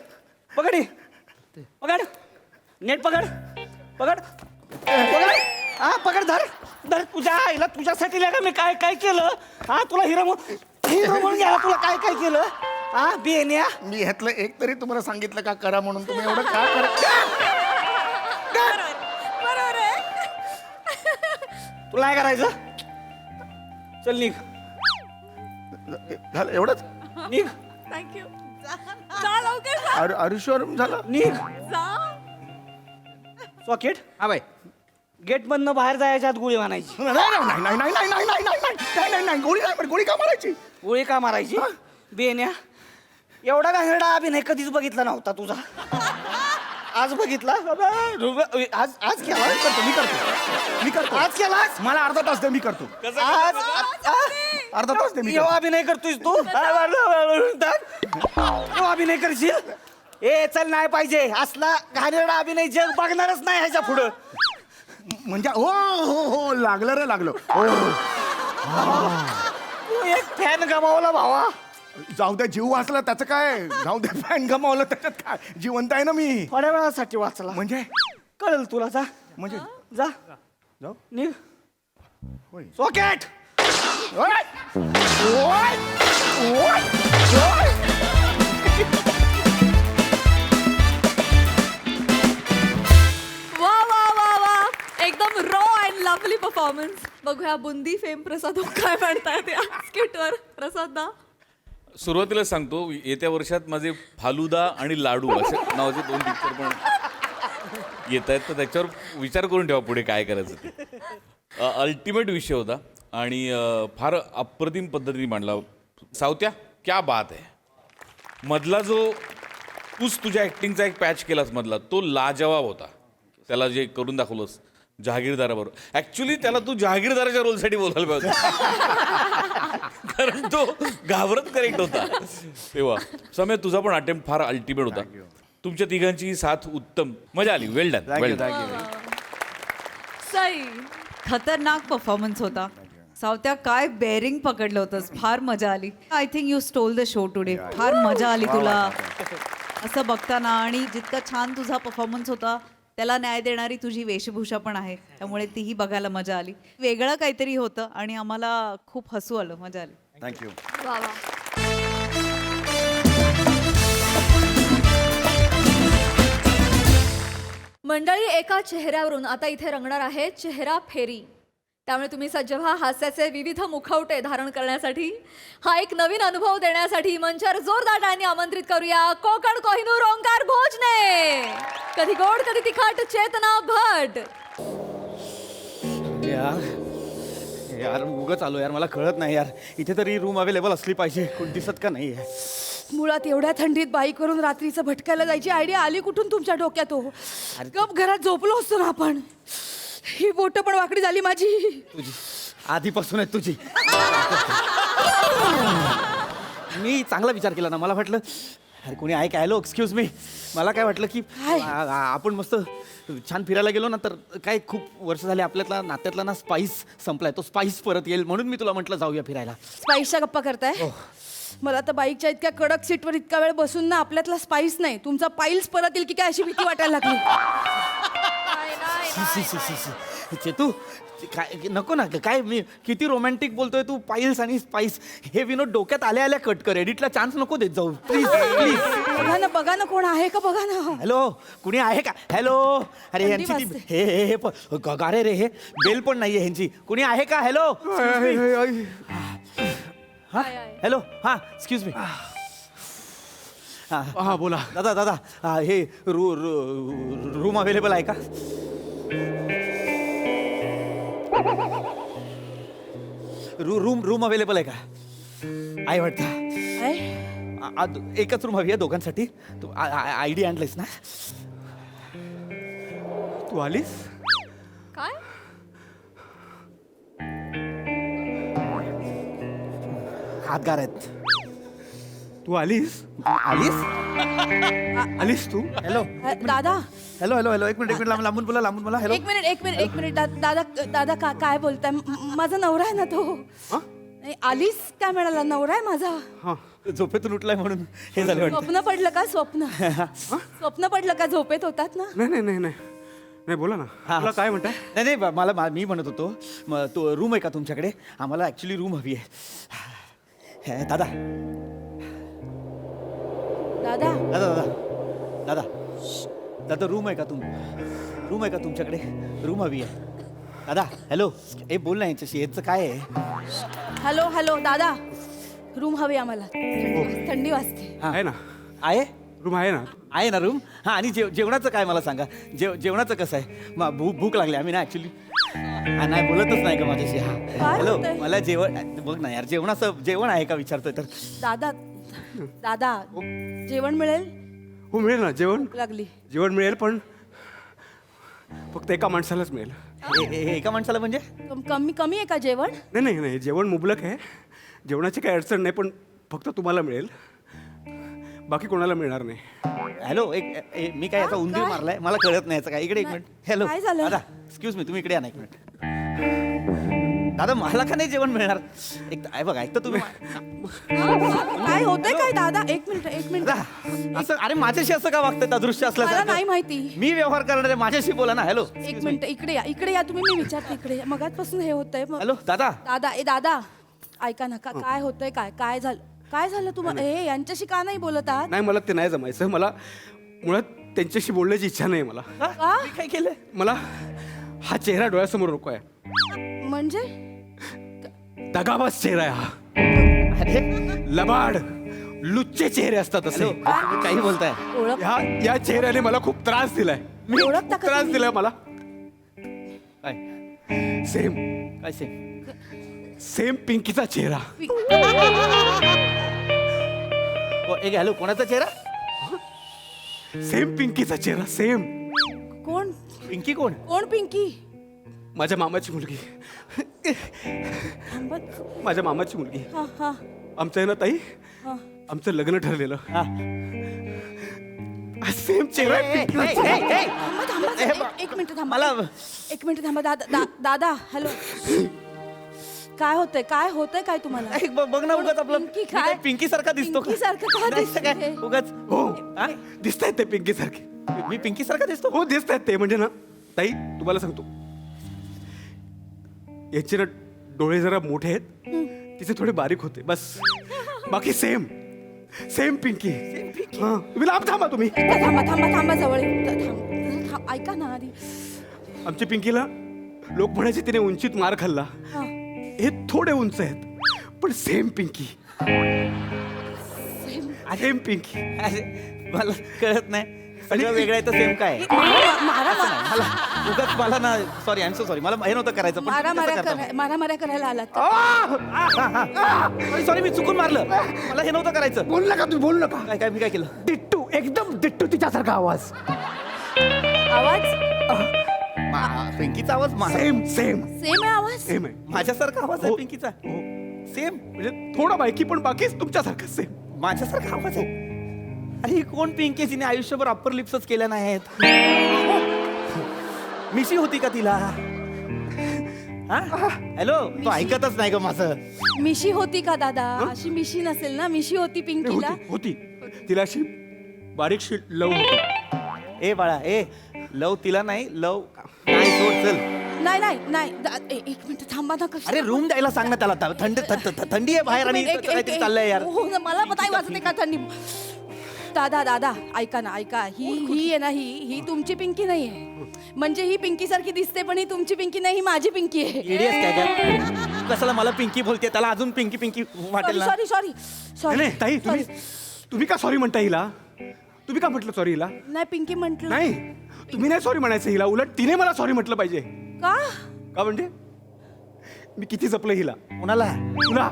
पकड ये पकड नेट पकड पकड पकड हा पकड धर धर तुझ्या आईला तुझ्यासाठी का मी काय काय केलं हा तुला हिरो म्हणून घ्यायला तुला काय काय केलं हा बेन्या मी ह्यातलं एक तरी तुम्हाला सांगितलं का करा म्हणून तुम्ही एवढं का करत तुला काय करायचं चल निघ झालं एवढंच निघ थँक्यू जा लवकर जा. आरुष्वर झालं निघ जा. सॉकेट हा बाई गेट मधनं बाहेर जायच्या आत गोळी मारायची नाही नाही नाही नाही नाही नाही नाही नाही नाही नाही नाही गोळी नाही गोळी का मारायची गोळी का मारायची बेन्या एवढा घाणेरडा अभिनय कधीच बघितला नव्हता तुझा आज बघितला आज आज केला मी करतो आज केलास मला अर्धा तास दे मी करतो आज अर्धा तास दे मी एवढा करतो. अभिनय करतोय तू एवढा अभिनय करशील ए चल नाही पाहिजे असला घाणेरडा अभिनय जग बघणारच नाही ह्याच्या पुढं म्हणजे हो हो हो लागलं रे लागलं हो तू एक फॅन गमावला भावा जाऊ द्या जीव वाचला त्याचं काय जाऊ द्या फॅन गमावलं त्याच्यात काय जिवंत आहे ना मी थोड्या वेळासाठी वाचला म्हणजे कळेल तुला जा म्हणजे जा जाऊ निघ होय. सॉकेट ओय! ओय! ओय! ओय! वा वा वा वा एकदम रॉ अँड लवली परफॉर्मन्स. बघूया बुंदी फेम प्रसाद काय म्हणतायत या स्किटवर. प्रसाद दा सुरुवातीला सांगतो येत्या वर्षात माझे फालुदा आणि लाडू असे नावाचे 2 पिक्चर पण येत आहेत तर त्याच्यावर विचार करून ठेवा पुढे काय करायचं ते. अल्टिमेट विषय होता आणि फार अप्रतिम पद्धतीने मांडला. सावत्या क्या बात आहे. मधला जो तूच तुझ्या ॲक्टिंगचा एक पॅच केलास मधला तो लाजवाब होता. त्याला जे करून दाखवलंस जहागीरदाराबरोबर. ॲक्च्युली त्याला तू जहागीरदाराच्या रोलसाठी बोलायला पाहिजे कारण तो घाबरत करेक्ट होता तेव्हा. समय तुझा पण अटेम्प्ट फार अल्टिमेट होता. तुमच्या तिघांची साथ उत्तम. मजा आली. वेल डन वेल डन. सई. खतरनाक परफॉर्मन्स होता. सावत्या काय बेअरिंग पकडलं होतंस. फार मजा आली. I think you stole the show today. फार मजा आली तुला असं बघताना. आणि जितका छान तुझा परफॉर्मन्स होता त्याला न्याय देणारी तुझी वेशभूषा पण आहे, त्यामुळे तीही बघायला मजा आली. वेगळं काहीतरी होतं आणि आम्हाला खूप हसू आलं, मजा आली. थँक्यू. वा वा. मंडळी, एका चेहऱ्यावरून आता इथे रंगणार आहे चेहरा फेरी. त्यामुळे तुम्ही सज्ज व्हा हास्याचे विविध मुखवटे धारण करण्यासाठी. हा एक नवीन अनुभव देण्यासाठी मंचावर जोरदार टाळ्यांनी आमंत्रित करूया कोकण कोहिनूर ओंकार भोजने. कधी गोड कधी तिखट चेतना भट. यार उगाच आलो यार, मला कळत नाही यार. इथे तरी रूम अवेलेबल असली पाहिजे, कोण दिसत का नाही. मुळात एवढ्या थंडीत बाईकवरून रात्रीचं भटकायला जायची आयडिया आली कुठून तुमच्या डोक्यात? हो गप घरात झोपलो असतो ना आपण. ही बोट पण वाकडी झाली माझी. तुझी आधीपासून आहे तुझी. मी चांगला विचार केला ना. मला वाटलं अरे कोणी आहे काय. Hello excuse me. मला काय वाटलं की आपण मस्त छान फिरायला गेलो ना, तर काय खूप वर्ष झाले आपल्यातला नात्यातला ना स्पाइस संपलाय. तो स्पाइस परत येईल म्हणून मी तुला म्हटलं जाऊया फिरायला. स्पाईसच्या गप्पा करताय? मला तर बाईकच्या इतक्या कडक सीटवर इतका वेळ बसून ना आपल्यातला स्पाइस नाही तुमचा पाईल्स परत येईल की काय अशी भीती वाटायला लागली. चेतू काय नको ना. काय मी किती रोमॅन्टिक बोलतोय तू. पाईल्स आणि स्पाइस हे विनोद डोक्यात आल्या आल्या कट कर. एडिटला चान्स नको देत जाऊ प्लीज प्लीज. बघा ना कोण आहे का बघा ना. हॅलो कुणी आहे का. हॅलो. अरे थंडी यांची ती वाजते. हे गारे रे. हे बेल पण नाहीये ह्यांची. कुणी आहे का. हॅलो. हॅलो. हा एक्सक्यूज मी. हा बोला. दादा हे रूम अवेलेबल आहे का. रूम अवेलेबल आहे का. आहे वाटतं. एकच रूम हवी आहे दोघांसाठी. तू आय डी आणलंयस ना. तू आलीस. काय हातगार आहेत. तू आलीस. आलीस तू. हॅलो दादा हॅलो हॅलो हॅलो. एक मिनिट लांबून बोला. हॅलो. एक मिनिट दादा काय बोलताय. माझा नवरा आहे ना तो. नाही, आलीस काय म्हणाला. नवरा आहे माझा. झोपेतून उठलाय म्हणून हे झालं वाटतं. स्वप्न पडलं का. स्वप्न पडलं का. झोपेत होतात ना. नाही बोला ना. तुला काय म्हणताय. नाही मला मी म्हणत होतो तो रूम आहे का तुमच्याकडे. आम्हाला ऍक्च्युली रूम हवी आहे. दादा दादा दादा दादा दादा रूम आहे का तुमच्याकडे. रूम हवी आहे दादा. हॅलो. ए बोल ना यांच्याशी. यांचं काय आहे. हॅलो दादा रूम हवी आम्हाला. थंडी वाजते. आहे ना. आहे रूम आहे ना रूम. हा आणि जेवणाचं काय मला सांगा. जेवणाचं कसं आहे. भूक लागली. आम्ही ना ऍक्च्युली नाही बोलतच नाही का माझ्याशी. हा हॅलो. बोलतोय? मला जेवण बघ ना यार. जेवण आहे का विचारतोय तर. दादा जेवण मिळेल. हो मिळेल ना. जेवण मिळेल पण फक्त एका माणसालाच मिळेल. एका माणसाला म्हणजे कमी आहे का जेवण. नाही जेवण मुबलक आहे. जेवणाची काही अडचण नाही पण फक्त तुम्हाला मिळेल. बाकी कोणाला मिळणार नाही. हॅलो. मी काय याचा उंदीर मारलाय. मला कळत नाही याचं काय. इकडे एक मिनिट. हॅलो. काय झालं? दादा एक्सक्यूज मी. तुम्ही इकडे या ना एक मिनिट. दादा मला का नाही जेवण मिळणार. बघा एक तर तुम्ही काय होतंय काय. दादा एक मिनिट दादा असं अरे माझ्याशी असं का वागतंय अदृश्य मला नाही असल्यासारखं. माहिती. मी व्यवहार करणार आहे. माझ्याशी बोला ना. हॅलो. एक मिनिट इकडे या तुम्ही. मी विचारते इकडे. मगाचपासून हे होतंय. हॅलो दादा. दादा ऐका ना. काय होतंय. काय झालं तुम्हाला. हे यांच्याशी का नाही बोलत आहात. नाही मला ते नाही जमायचं. मला मुळात त्यांच्याशी बोलण्याची इच्छा नाही मला. मी काय केलंय. मला हा चेहरा डोळ्यासमोर नको आहे. म्हणजे दगाबाज चेहरा आहे हा. अरे लबाड लुच्चे चेहरे असतात असे. तुम्ही काही बोलताय. या चेहऱ्याने मला खूप त्रास दिलाय. मी ओळखता का त्रास तुम्ही? दिलाय मला. काय सेम काय सेम पिंकीचा चेहरा. एक हॅलो. कोणाचा चेहरा. सेम पिंकीचा चेहरा. सेम. कोण पिंकी कोण. पिंकी. माझ्या मामाची मुलगी. माझ्या मामाची मुलगी. आमचं आहे ना ताई. आमचं लग्न ठरलेलं. सेम चेहरा आहे. थांबा थांबा एक मिनिट थांबा एक मिनिट थांबा दादा हॅलो काय होतंय काय तुम्हाला बघ ना उगाच आपलं पिंकी काय? पिंकी सारखा दिसतो पिंकी सारखं का दिसतंय? काय उगाच हो दिसतायत ते पिंकी सारखे. मी पिंकी सारखा दिसतो. हो दिसतायत ते. म्हणजे ना ताई तुम्हाला सांगतो याचे ना डोळे जरा मोठे आहेत, तिचे थोडे बारीक होते बस. बाकी सेम पिंकी. हा तुम्ही लांब थांबा तुम्ही. थांबा जवळ ऐका ना आधी आमच्या पिंकीला लोक म्हणायचे तिने उंचीत मार खाल्ला. हा. हे थोडे उंच आहेत पण सेम पिंकी. सेम पिंकी. मला कळत नाही सगळं वेगळं आहे तर सेम काय उगाच मला ना sorry I am so sorry मला हे नव्हतं करायचं मारा करायला आलात सॉरी मी चुकून मारलं मला हे नव्हतं करायचं. बोल नका तुम्ही बोल नका. काय मी काय केलं. डिट्टू एकदम डिट्टू तिच्यासारखा आवाज. पिंकीचा आवाज सेम सेम आहे आवाज सेम आहे. माझ्यासारखा आवाज आहे पिंकीचा. सेम म्हणजे थोडा बायकी पण बाकीच तुमच्यासारखं सेम. माझ्यासारखा आवाज आहे. अरे ही कोण पिंकी जिने आयुष्यभर अप्पर लिप्सच केल्या नाहीत. मिशी होती का तिला. हॅलो तो ऐकतच नाही ग माझं. मिशी होती का दादा अशी मिशी नसेल ना मिशी होती पिंकीला होती तिला अशी बारीकशी लव होती. ए बाळा ए लव तिला नाही लव नाही सोड चल. नाही एक मिनिट थांबा ना कसं अरे रूम द्यायला सांग ना त्याला थंडी आहे बाहेर आणि काहीतरी चाललंय यार. हो ना, मला पताही वाजते का थंडी. दादा ऐका ही आहे ना ही तुमची पिंकी नाही आहे. म्हणजे ही पिंकी सारखी दिसते पण ही तुमची पिंकी नाही ही माझी पिंकी आहे. इडियस काय कशाला मला पिंकी बोलते त्याला अजून पिंकी वाटेल ना. सॉरी नाही ताई तुम्ही का सॉरी म्हणता हिला. तुम्ही का म्हटलं सॉरी हिला. नाही पिंकी म्हटलं नाही तुम्ही नाही सॉरी म्हणायचं हिला. उलट तिने मला सॉरी म्हटलं पाहिजे. का म्हणजे मी किती जपलं हिला. कोणाला तुला.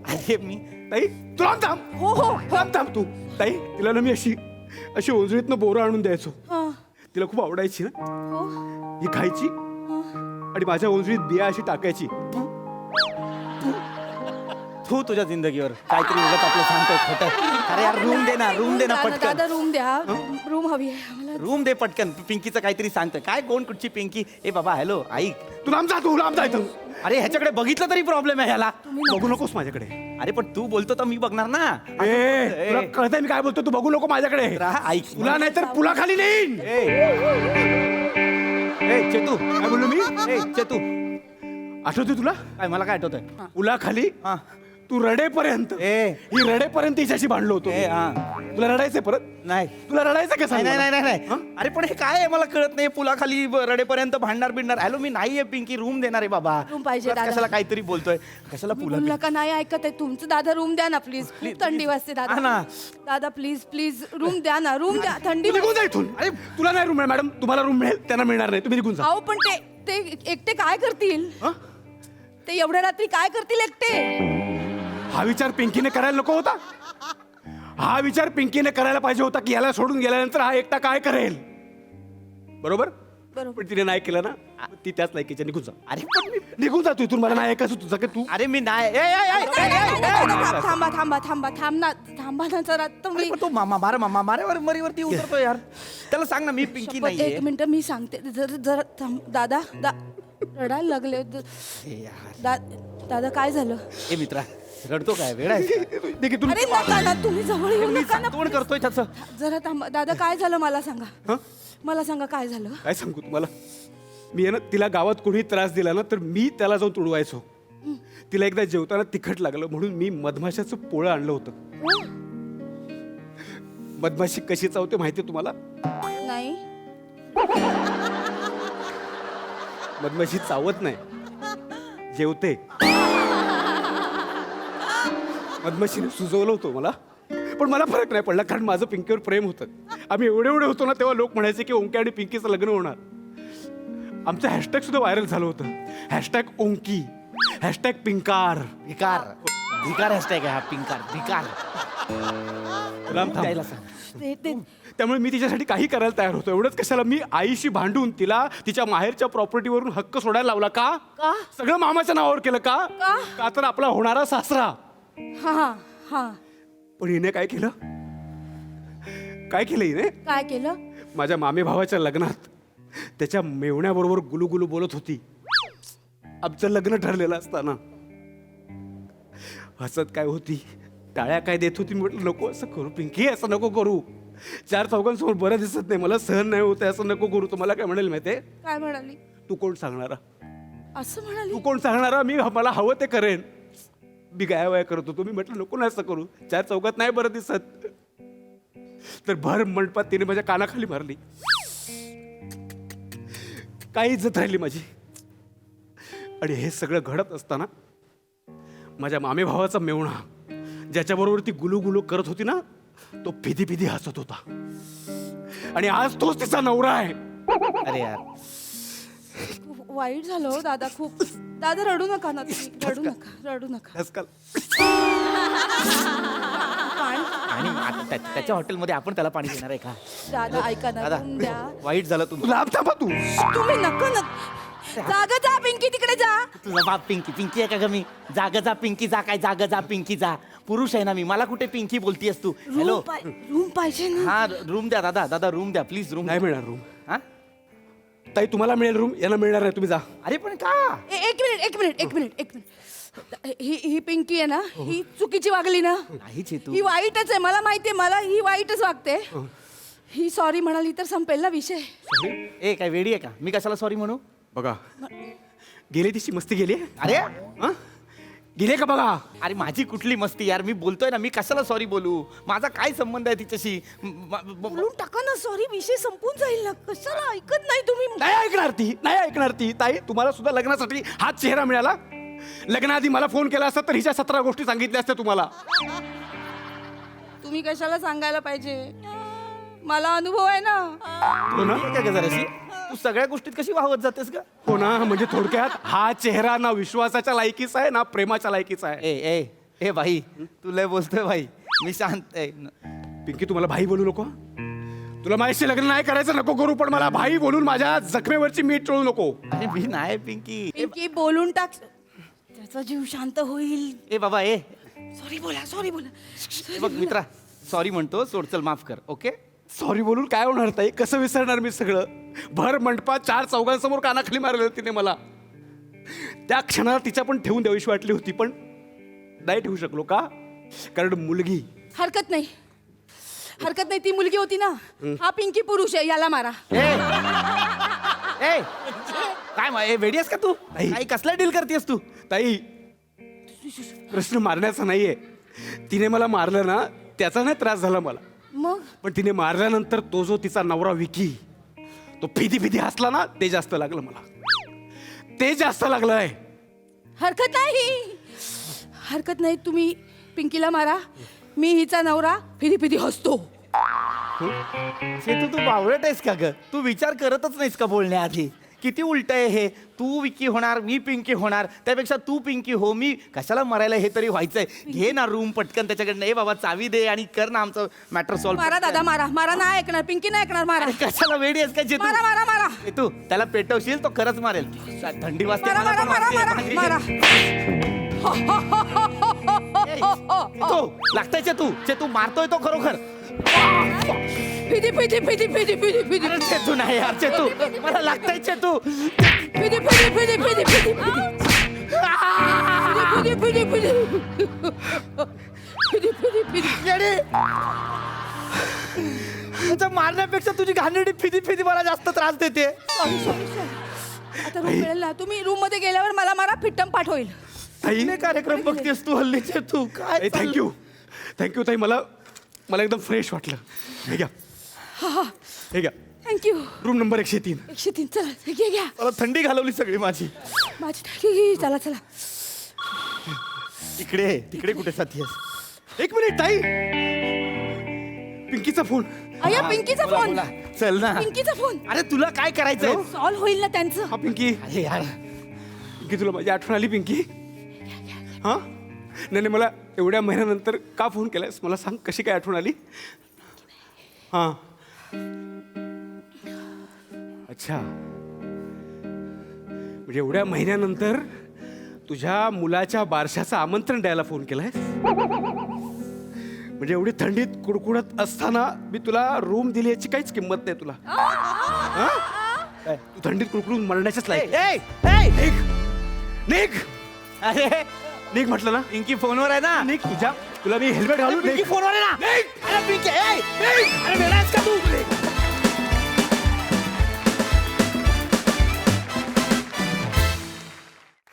अरे मी ताई तुला थांब. हो थांब तू. ताई तिला ना मी अशी ओंजळीतनं बोरं आणून द्यायचो. तिला खूप आवडायची ना. ही खायची आणि माझ्या ओंजळीत बिया अशी टाकायची. तू तुझ्या जिंदगीवर काहीतरी उगाच आपलं सांगतोय खोटं. अरे यार रूम दे ना पटकन. दादा रूम द्या रूम हवी आहे मला. रूम दे पटकन. पिंकीचं काहीतरी सांगतोय काय कोण कुठची पिंकी. ए बाबा हॅलो ऐक तू लांब जा इथं. अरे ह्याच्याकडे बघितलं तरी प्रॉब्लेम आहे ह्याला. बघू नकोस माझ्कडे. अरे पण तू बोलतो तर मी बघणार ना. तुला कळतंय मी काय बोलतो. तू बघू नको माझ्याकडे. ऐक तुला नाही तर पुलाखाली नेईन. चेतू काय बोललो मी. चेतू आठवतोय तुला. काय मला काय आठवतंय. पुलाखाली तू रडेपर्यंत ही रडेपर्यंत तिच्याशी भांडलो होतो. तुला रडायचंय परत. नाही तुला रडायचं का. नाही अरे पण हे काय आहे मला कळत नाही. पुलाखाली रडेपर्यंत भांडणार. हॅलो मी नाहीये पिंकी रूम देणार आहे बाबा. रूम पाहिजे दादा. कशाला काहीतरी बोलतोय कशाला पुला का नाही ऐकत आहे तुमचं दादा रूम द्या ना प्लीज. खूप थंडी वाजते दादा प्लीज रूम द्या ना रूम द्या. थंडी निघून जा इथून. अरे तुला नाही रूम मिळेल मॅडम. तुम्हाला रूम मिळेल त्यांना मिळणार नाही. तुम्ही निघून जा. अहो पण ते एकटे काय करतील. ते एवढ्या रात्री काय करतील एकटे. हा विचार पिंकीने करायला नको होता. हा विचार पिंकीने करायला पाहिजे होता की याला सोडून गेल्यानंतर हा एकटा काय करेल. बरोबर पण तिने नाही केलं ना. ती त्याच लायकीच्या. निघून जा. अरे पण निघून जा तू इथून. मला नाही ऐकायचं तुझं. तू अरे मी नाही थांबा ना जरा तुम्ही. तो मामा मरीवरती उतरतो यार. त्याला सांग ना मी पिंकी नाही. एक मिनिट मी सांगते जरा दादा रडायला लागले. दादा काय झालं. ए मित्रा रडतो काय वेळ आहे. अरे नका तुम्ही जवळ येऊ नका ना. कोण करतोय त्याचं. जरा थांबा दादा काय झालं मला सांगा काय झालं. काय सांगू तुम्हाला. मी आहे ना तिला गावात कोणी त्रास दिला ना तर मी त्याला जाऊन तुडवायचो. तिला एकदा जेवताना तिखट लागलं म्हणून मी मधमाशाचं पोळं आणलं होतं. मधमाशी कशी चावते माहितीये तुम्हाला. नाही मधमाशी चावत नाही जेवते. मधमाशीने सुचवलं होतं मला पण मला फरक नाही पडला कारण माझं पिंकीवर प्रेम होतं. आम्ही एवढे होतो ना तेव्हा लोक म्हणायचे की ओंकी आणि पिंकीचं लग्न होणार. आमचं हॅशटॅग सुद्धा व्हायरल झालं होतं. #ओंकी #पिंकार. भिकार हॅशटॅग आहे हा. पिंकार त्यामुळे मी तिच्यासाठी काही करायला तयार होतो. एवढंच कशाला मी आईशी भांडून तिला तिच्या माहेरच्या प्रॉपर्टीवरून हक्क सोडायला लावला. का सगळं मामाच्या नावावर केलं. का तर आपला होणारा सासरा. हा पण हिने काय केलं. काय केलं हिने? काय केलं? माझ्या मामे भावाच्या लग्नात त्याच्या मेवण्याबरोबर गुलुगुलू बोलत होती. आमचं लग्न ठरलेलं असताना हसत काय होती, टाळ्या काय देत होती. म्हटलं नको असं करू पिंकी, असं नको करू. 4 चौघांसमोर बरं दिसत नाही, मला सहन नाही होत, असं नको करू. तुम्हाला काय म्हणेल माहितीये? काय म्हणाली? तू कोण सांगणारा? असं म्हणाली? तू कोण सांगणारा? मी मला हवं ते करेन. मी गायावाया करत होतो. मी म्हटलं नको ना असं करू, 4 चौघात नाही बरं दिसत. तर भर मंडपात तिने माझ्या कानाखाली मारली. काही इज्जत राहिली माझी. आणि हे सगळं घडत असताना माझ्या मामे भावाचा मेवणा, ज्याच्याबरोबर ती गुलू करत होती ना, तो फिदी फिदी हसत होता. आणि आज तोच तिचा नवरा आहे. अरे यार, वाईट झालं हो दादा खूप. दादा रडू नका ना तुम्ही. रडू नका, रडू नका. आजकाल आणि आता त्याच्या हॉटेलमध्ये आपण त्याला पाणी देणार आहे का? दादा ऐका ना, दादा, room द्या. वाईट झालं तुमचं. लांब थांबा तू. तुम्ही नका ना. जागा जा पिंकी, तिकडे जा. तुझा बाप पिंकी पिंकी आहे का ग? मी जागा जा पिंकी जा, काय जागा जा पिंकी जा. पुरुष आहे ना मी, मला कुठे पिंकी बोलतीयस तू? हॅलो, रूम पाहिजे ना. हा रूम द्या दादा, दादा रूम द्या प्लीज. रूम नाही मिळणार रूम. हा ताई तुम्हाला मिळेल रूम, यांना मिळणार नाही. तुम्ही जा. अरे पण का? एक मिनिट. ही पिंकी आहे ना, ही चुकीची वागली ना. नाही चेतू, ही वाईटच आहे, मला माहितीये. मला ही वाईटच वागते. ही सॉरी म्हणाली तर संपेल ना विषय. ए काय वेडी आहे का? मी कशाला सॉरी म्हणू? बघा, गेली तिची मस्ती गेली. अरे हा? गेले का बघा? अरे माझी कुठली मस्ती यार, मी बोलतोय ना, मी कशाला सॉरी बोलू? माझा काय संबंध आहे तिच्याशी? बोलून टाका ना सॉरी, विषय संपून जाईल ना. कशाला ऐकत नाही तुम्ही? नाही ऐकणार ती. ताई तुम्हाला सुद्धा लग्नासाठी हाच चेहरा मिळाला. लग्नाआधी मला फोन केला असता तर हिच्या 17 गोष्टी सांगितल्या असत्या तुम्हाला. तुम्ही कशाला सांगायला पाहिजे? मला अनुभव आहे ना. हो ना? काय का जराशी? तू सगळ्या गोष्टीत कशी वाहवत जातेस का? हो ना, म्हणजे थोडक्यात हा चेहरा ना विश्वासाच्या लायकीचा आहे ना प्रेमाच्या लायकीचा आहे. ए ए ए भाई, तू लय बोलतोय भाई. मी शांत आहे. पिंकी तुम्हाला भाई बोलू नको. तुला माझ्याशी लग्न नाही करायचं नको करू, पण मला भाई बोलून माझ्या जखमेवरची मीठ चोळू नको. अरे मी नाही पिंकी. पिंकी बोलून टाक, त्याचा जीव शांत होईल. ए बाबा ए, सॉरी बोला. हे बघ मित्रा, सॉरी म्हणतो, सोड, चल माफ कर. ओके? सॉरी बोलून काय होणार ताई? कसं विसरणार मी सगळं? भर मंडपात 4 चौघांसमोर कानाखाली मारलं तिने मला. त्या क्षणाला तिच्या पण ठेवून द्यावीशी वाटली होती, पण नाही ठेवू शकलो. का? कारण मुलगी. हरकत नाही, ती मुलगी होती ना. हा पिंकी पुरुष आहे, याला मारा. ए काय वेडियस का तू? काही कसला डील करतेस तू? ताई प्रश्न मारण्याचा नाहीये. तिने मला मारलं ना, त्याचा नाही त्रास झाला मला. मग पण तिने मारल्यानंतर तो जो तिचा नवरा विकी, तो फिदी फिदी हसला ना, ते जास्त लागलं मला. ते जास्त लागलंय. हरकत नाही, तुम्ही पिंकीला मारा. मी हिचा नवरा फिदी हसतो. तू बावळट आहेस का ग? तू विचार करतच नाहीस का बोलण्याआधी? किती उलट आहे हे. तू विकी होणार, मी पिंकी होणार. त्यापेक्षा तू पिंकी हो, मी कशाला मरायला, हे तरी व्हायचंय. घे ना रूम पटकन त्याच्याकडनं. ए बाबा चावी दे आणि कर ना आमचं मॅटर सॉल्व्ह. मारा दादा, मारा. नाही ऐकणार, पिंकी नाही ऐकणार. मारा. कशाला वेडी आहेस का? जे मारा. तू त्याला पेटवशील तो खरंच मारेल. थंडी वाजते मला पण वाजते. मारा. तू लागताय चेतू मारतोय तो खरोखर. फिदी अरे चेतू नाही यार, चेतू मला लागताय चेतू. तुझं मारण्यापेक्षा तुझी घाणेरडी फिदी मला जास्त त्रास देते. आता रूम मिळेल ना. तुम्ही रूम मध्ये गेल्यावर मला मारा, फिट्टम पाठ होईल. ताईने कार्यक्रम बघतेस तू हल्लीचे तू काय? थँक्यू ताई. मला एकदम फ्रेश वाटलं. हे घ्या. थँक्यू. Room number 103. 103. चला घ्या. मला थंडी घालवली सगळी माझी. चला. तिकडे कुठे साथी आहेस? 1 मिनिट ताई. पिंकीचा फोन. अय्या, पिंकीचा फोन. चल ना. पिंकीचा फोन. अरे तुला काय करायचंय? सॉल्व्ह होईल ना त्यांचं. हा पिंकी. अरे यार, पिंकी तुला माझी आठवण आली पिंकी? हा नाही, मला एवढ्या महिन्यानंतर का फोन केलायस मला सांग. कशी काय आठवण आली? हा अच्छा, म्हणजे एवढ्या महिन्यानंतर तुझ्या मुलाच्या बारशाचं आमंत्रण द्यायला फोन केलायस? म्हणजे एवढी थंडीत कुडकुडत असताना मी तुला रूम दिली याची काहीच किंमत नाही तुला. हा? काय? तू थंडीत कुडकुडून मरण्याच्याच लायक. निघ अरे निघ म्हटलं ना. पिंकी फोनवर आहे ना. निघ तुला मी हेल्मेट घालून पिंकी फोनवर आहे ना. अरे पिंकी अरे वेडा आहेस का तू?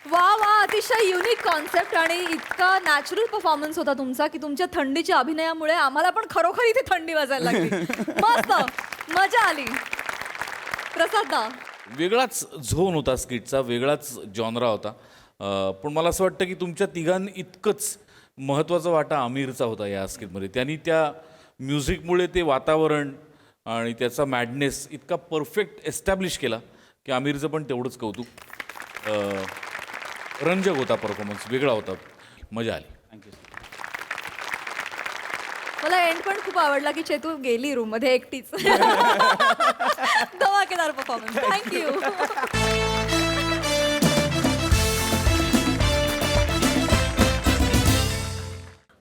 वा वा, अतिशय युनिक कॉन्सेप्ट आणि इतका नॅचरल परफॉर्मन्स होता तुमचा की तुमच्या थंडीच्या अभिनयामुळे आम्हाला पण खरोखर इथे थंडी वाजायला लागली. मस्त, मजा आली. प्रसाददा, वेगळाच झोन होता स्किटचा, वेगळाच जॉनरा होता. पण मला असं वाटतं की तुमच्या तिघांनी इतकंच महत्त्वाचा वाटा आमिरचा होता या स्किटमध्ये. त्यांनी त्या म्युझिकमुळे ते वातावरण आणि त्याचा मॅडनेस इतका परफेक्ट एस्टॅब्लिश केला की आमिरचं पण तेवढंच कौतुक. रंजक होता परफॉर्मन्स, वेगळा होता, मजा आली. थँक्यू. मला एंड पण खूप आवडला की चेतू गेली रूम मध्ये एकटीच. धमाकेदार परफॉर्मन्स. थँक्यू.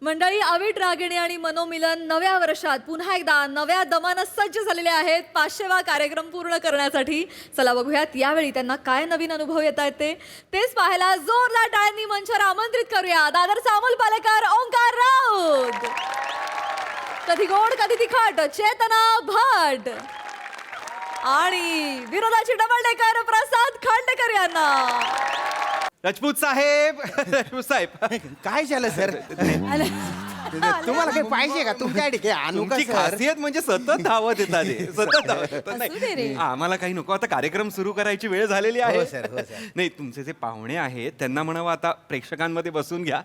मंडळी, अविट रागिणी आणि मनोमिलन नव्या वर्षात पुन्हा एकदा नव्या दमानं सज्ज झालेले आहेत 500वा कार्यक्रम पूर्ण करण्यासाठी. चला बघूयात यावेळी त्यांना काय नवीन अनुभव येत आहेत तेच पाहायला जोरदार टाळ्यांनी मंचावर आमंत्रित करूया दादरचा अमोल पालेकर, ओंकार राऊत, कधी गोड कधी तिखट चेतना भट आणि विरोधाची डबल डेकर प्रसाद खांडेकर यांना. राजपूत साहेब, राजपूत साहेब काय झालं सर? तुम्हाला काही पाहिजे का? तुमच्या तुमची खासियत म्हणजे सतत धावत येतात ते. सतत धावत. नाही, आम्हाला काही नको, आता कार्यक्रम सुरू करायची वेळ झालेली आहे. नाही, तुमचे जे पाहुणे आहेत त्यांना म्हणावं आता प्रेक्षकांमध्ये बसून घ्या.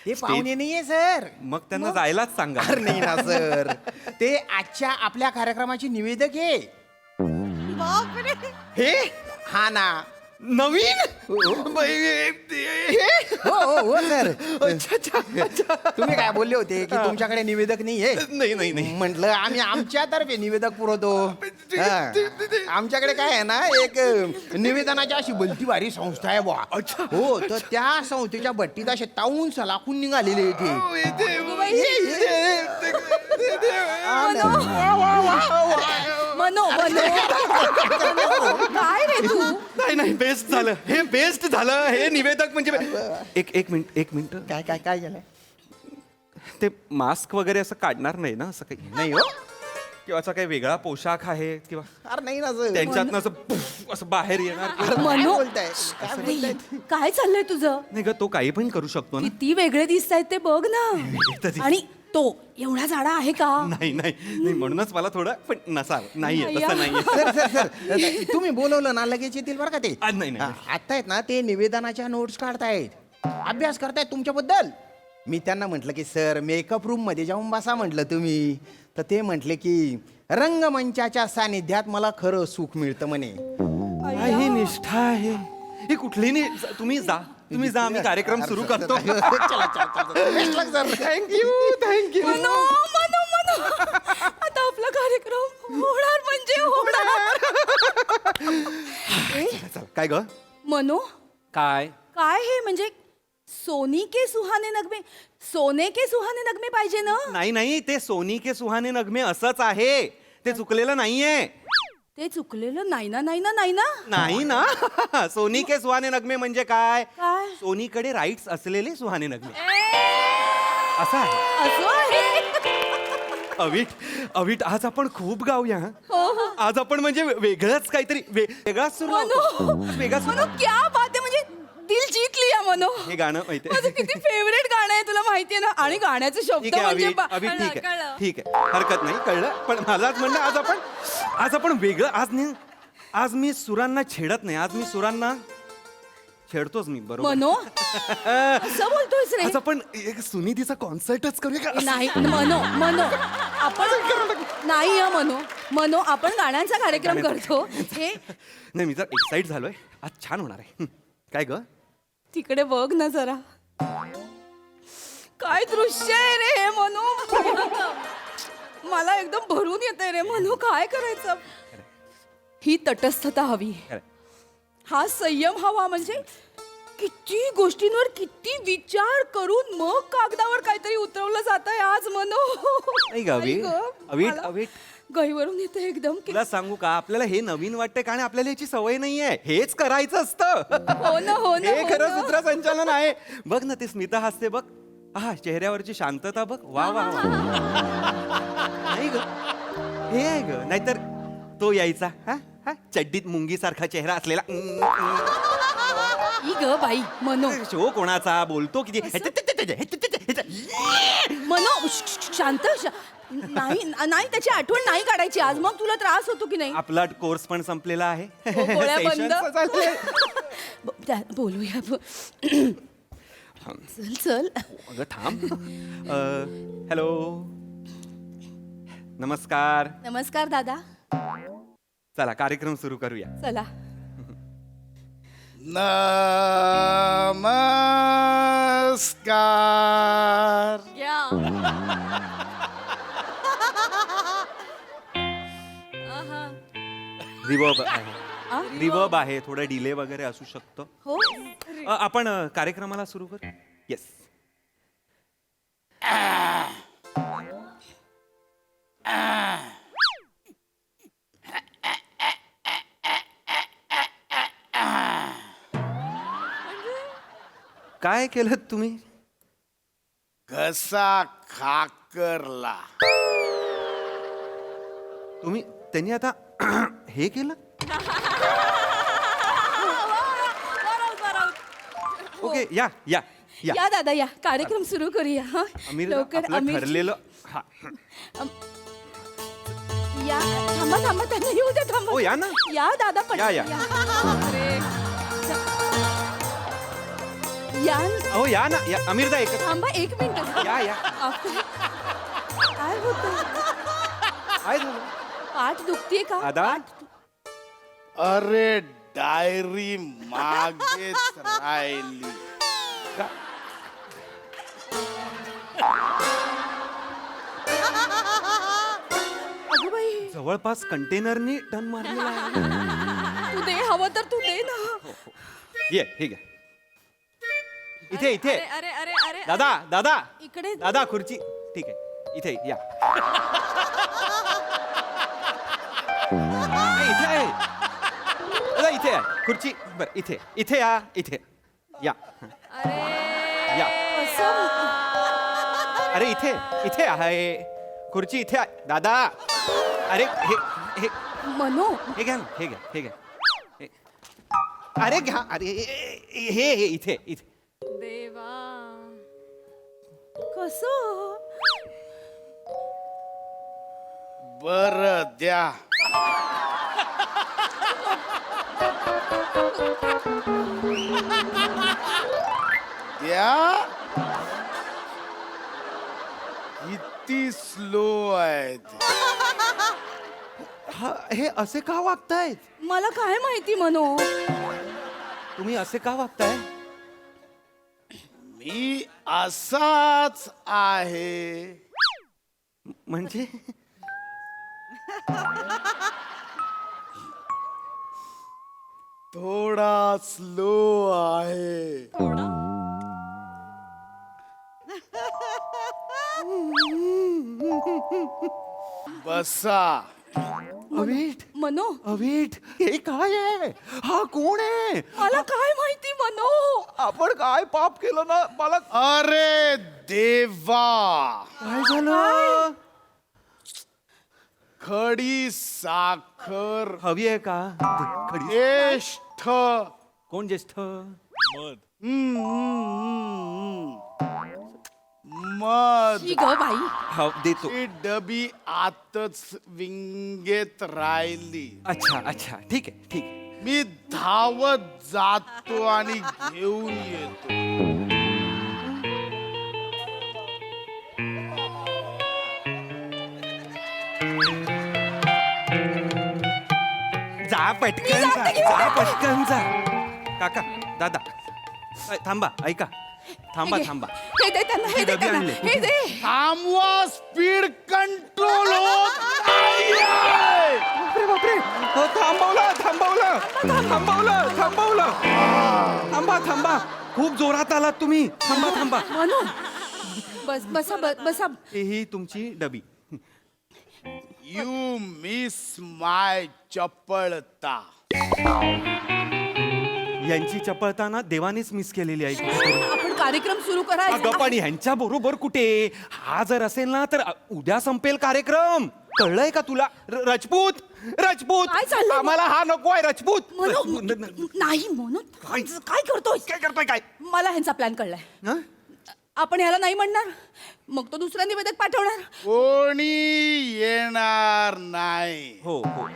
ते पाहुणे नाहीये सर. मग त्यांना जायलाच सांगा. नाही ना सर, ते आजच्या आपल्या कार्यक्रमाचे निवेदक आहे. हे हा ना, नवीन हो हो सर. तुम्ही काय बोलले होते की तुमच्याकडे निवेदक नाहीये? नाही म्हटलं आम्ही आमच्यातर्फे निवेदक पुरवतो. आमच्याकडे काय आहे ना, एक निवेदनाची अशी भलती भारी संस्था आहे बुवा. हो, तर त्या संस्थेच्या भट्टीत असे ताऊन सलाखून निघालेले काय रे तू? नाही बेस्ट झालं हे, बेस्ट झालं हे निवेदक म्हणजे. एक मिनिट काय काय काय झालं? ते मास्क वगैरे असं काढणार नाही ना? असं काही नाही हो. किंवा असा काही वेगळा पोशाख आहे किंवा अरे नाही ना सर. त्यांच्यातनं असं बाहेर येणार काय बोलताय? काय बोलताय? काय चाललंय तुझं? नाही ग, तो काही पण करू शकतो ना. किती वेगळे दिसत आहेत ते बघ ना. आणि तो एवढा जाडा आहे का? नाही म्हणूनच मला थोडं पण नसावं. नाहीये तसं नाहीये. सर तुम्ही बोलवलं ना लगेच येतील बरं का ते. नाही आता आहेत ना ते निवेदनाच्या नोट्स काढतायत, अभ्यास करतायत तुमच्याबद्दल. मी त्यांना म्हटलं की सर मेकअप रूम मध्ये जाऊन बसा म्हटलं तुम्ही. तर ते म्हटले की रंगमंचाच्या सानिध्यात मला खरं सुख मिळतं म्हणे. ही निष्ठा आहे ही कुठली नाही. तुम्ही जा आम्ही कार्यक्रम सुरू करतो. थँक्यू. आता आपला कार्यक्रम होणार म्हणजे होणार. काय ग मनो, काय काय हे म्हणजे सोनी के सुहाने नगमे, सोने के सुहाने नगमे पाहिजे ना? नाही ते सोनी के सुहाने नगमे असंच आहे. ते चुकलेलं नाहीये. ते चुकलेलं नाही ना. सोनी के सुहाने नगमे म्हणजे काय? काय? सोनीकडे राईट्स असलेले सुहाने नगमे असं आहे. असं आहे. अविट आज आपण खूप गाऊया. आज आपण म्हणजे वेगळंच काहीतरी वेगळाच सुरू मनो क्या बात आहे, म्हणजे दिल जीत लिया मनो. हे गाणं माहितीये माझं किती फेवरेट गाणं आहे तुला माहितीये ना. आणि गाण्याचे शब्द ठीक आहे म्हणजे अविट, ठीक आहे हरकत नाही, कळलं. पण मला म्हणणं आज आपण वेगळं. आज मी सुरांना छेडत नाही. आज मी सुरांना छेडतोच मी. बरोबर मनो असं बोलतोयस रे? आज आपण एक सुनिधीचा कॉन्सर्टच करूया का? नाही मनो आपण नाही मनो आपण गाण्यांचा कार्यक्रम करतो. हे नाही, मी जर एक्साइट झालोय. आज छान होणार आहे. काय ग? तिकडे बघ ना जरा, काय दृश्य आहे रे हे मनो. मला एकदम भरून येते रे मनो. काय करायचं? ही तटस्थता हवी, हा संयम हवा. म्हणजे किती गोष्टींवर किती विचार करून मग कागदावर काहीतरी उतरवलं जात आहे आज मनो. नाही ग अवी, अवीट अवीट गहीवरून येते एकदम की. तुला सांगू का आपल्याला हे नवीन वाटतंय कारण आपल्याला याची सवय नाहीये. हेच करायचं असतं. हो ना हो ना हे हो खरं ना. सूत्रसंचालन आहे. बघ ना ते स्मिता हसते बघ. हा चेहऱ्यावरची शांतता बघ. वा वा वा. नाही ग हे आहे ग. नाहीतर तो यायचा हा हा चड्डीत मुंगी सारखा चेहरा असलेला. ई ग बाई मनो. शो कोणाचा बोलतो किती. मनो शांत नाही नाही त्याची आठवण नाही काढायची आज. मग तुला त्रास होतो की नाही. आपला कोर्स पण संपलेला आहे. गोळ्या बंद. Sessions चालले. बोलूया चल चल. अगं थांब. हॅलो नमस्कार. नमस्कार दादा. चला कार्यक्रम सुरू करूया. चला. नमस्कार. रिवर्ब आहे. रिवर्ब आहे थोडं डिले वगैरे असू शकतो. हो आपण कार्यक्रमाला सुरू करू. येस. काय केलं तुम्ही. घसा खाकरला. तुम्ही त्यांनी आता हे केलं. ओके या या या. या दादा या कार्यक्रम सुरू करूया. हा आमिर लवकर आपलं आमिर. ठरलेलं हा. या थांबा थांबा त्यांना येऊ दे. थांबा. ओ, या ना. या दादा पण या, या. या हो या ना या अमीरदा एक थांबा एक मिनिट. या या. काय होतं. काय झालं. पाठ दुखतीये का. दादा अरे डायरी मागेच राहिली. अगं बाई जवळपास कंटेनरनी टन मारलेला आहे. तू दे हवं तर तू दे ना. ये हे घ्या. इथे इथे अरे अरे अरे दादा दादा इकडे दादा खुर्ची ठीक आहे इथे या. नाही, इथे आहे दादा इथे आहे खुर्ची. बरं इथे इथे या इथे या या. अरे इथे इथे आहे खुर्ची इथे आहे दादा. अरे हे हे मनो हे घ्या ना हे घ्या हे घ्या हे. अरे घ्या अरे हे हे इथे इथे. देवा कसं. बर द्या. द्या. किती स्लो आहेत. हा हे असे का वागतायत. मला काय माहिती मनो. तुम्ही असे का वागताय. मी असाच आहे. म्हणजे थोडा स्लो आहे. बसा. अवीट मनो अवीट हे काय आहे. हा कोण आहे. मला काय माहिती मनो. आपण काय पाप केलं ना मला. अरे देवा. काय झालं. खडी साखर हवी आहे का. खरी ज्येष्ठ. कोण ज्येष्ठ. मध. ही ग बाई. हा देतो. ती डबी आतच विंगेत राहिली. अच्छा अच्छा ठीक आहे ठीक आहे. मी धावत जातो आणि घेऊन येतो. जा पटकन जा जा पटकन जा. काका दादा थांबा ऐका थांबा थांबा. हे दे त्यांना हे दे डबी त्यांना आणले. हे दे. थांबवा. स्पीड कंट्रोल होत नाहीये. बापरे बापरे. थांबवलं थांबवलं थांबवलं थांबवलं. थांबा थांबा खूप जोरात आलात तुम्ही. थांबा थांबा. म्हणू बसा बसा. ही तुमची डबी. यू मिस माय चपळता. यांची चपळता ना देवानेच मिस केलेली आहे कुठेतरी. आपण कार्यक्रम सुरू करायचा. अगं पण ह्यांच्या बरोबर कुठे. हा जर असेल ना तर उद्या संपेल कार्यक्रम. कळलंय का तुला? राजपूत राजपूत काय चाललंय? आम्हाला हा नको आहे राजपूत. नाही म्हणून काय करतोय? काय करतोय काय? मला ह्यांचा प्लॅन कळलाय. हं? आपण ह्याला नाही म्हणणार, मग तो दुसरा निवेदक पाठवणार. कोणी येणार नाही. हो हो.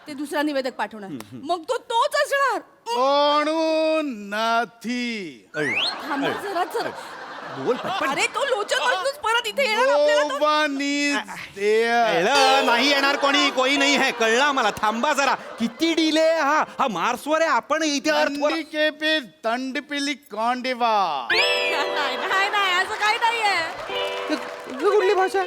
ते दुसरा निवेदक पाठवणार, मग तो तोच असणार. म्हणून नाही. थांबा जरा जरा. बोल पटपट. अरे तो लोचन माणूस परत इथे येणार आपल्याला तो. कळलं नाही येणार कोणी. कोणी नाही है. कळलं मला. थांबा जरा. किती डिले हा. हा मार्सवर आहे. आपण इथे अर्थवर. के पे तंड पिली कांडेवा. नाही असं काही नाहीये. कुठली भाषा?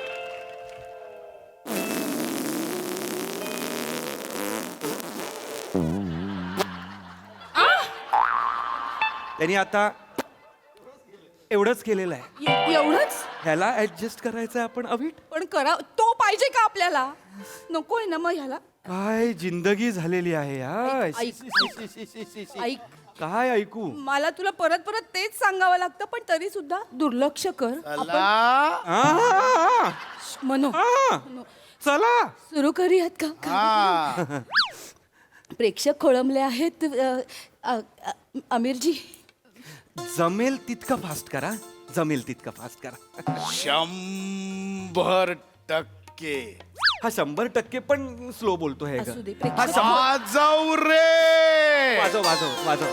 त्यांनी आता एवढंच केलेलं आहे. एवढंच ह्याला ऍडजस्ट करायचं आपण अभिट. पण करा. तो पाहिजे का आपल्याला? नकोय ना मग ह्याला. काय जिंदगी झालेली आहे यार. ऐक काय ऐकू. मला तुला परत परत तेच सांगावं लागतं, पण तरी सुद्धा दुर्लक्ष कर. आ, म्हणू आ, चला सुरू करूयात का? प्रेक्षक खोळंबले आहेत. आमिरजी जमेल तितकं फास्ट करा. जमेल तितकं फास्ट करा. 100%. हा 100% पण स्लो बोलतो हे. असू दे, हा प्रेक्षक- वाजव रे. वाजव वाजव वाजव.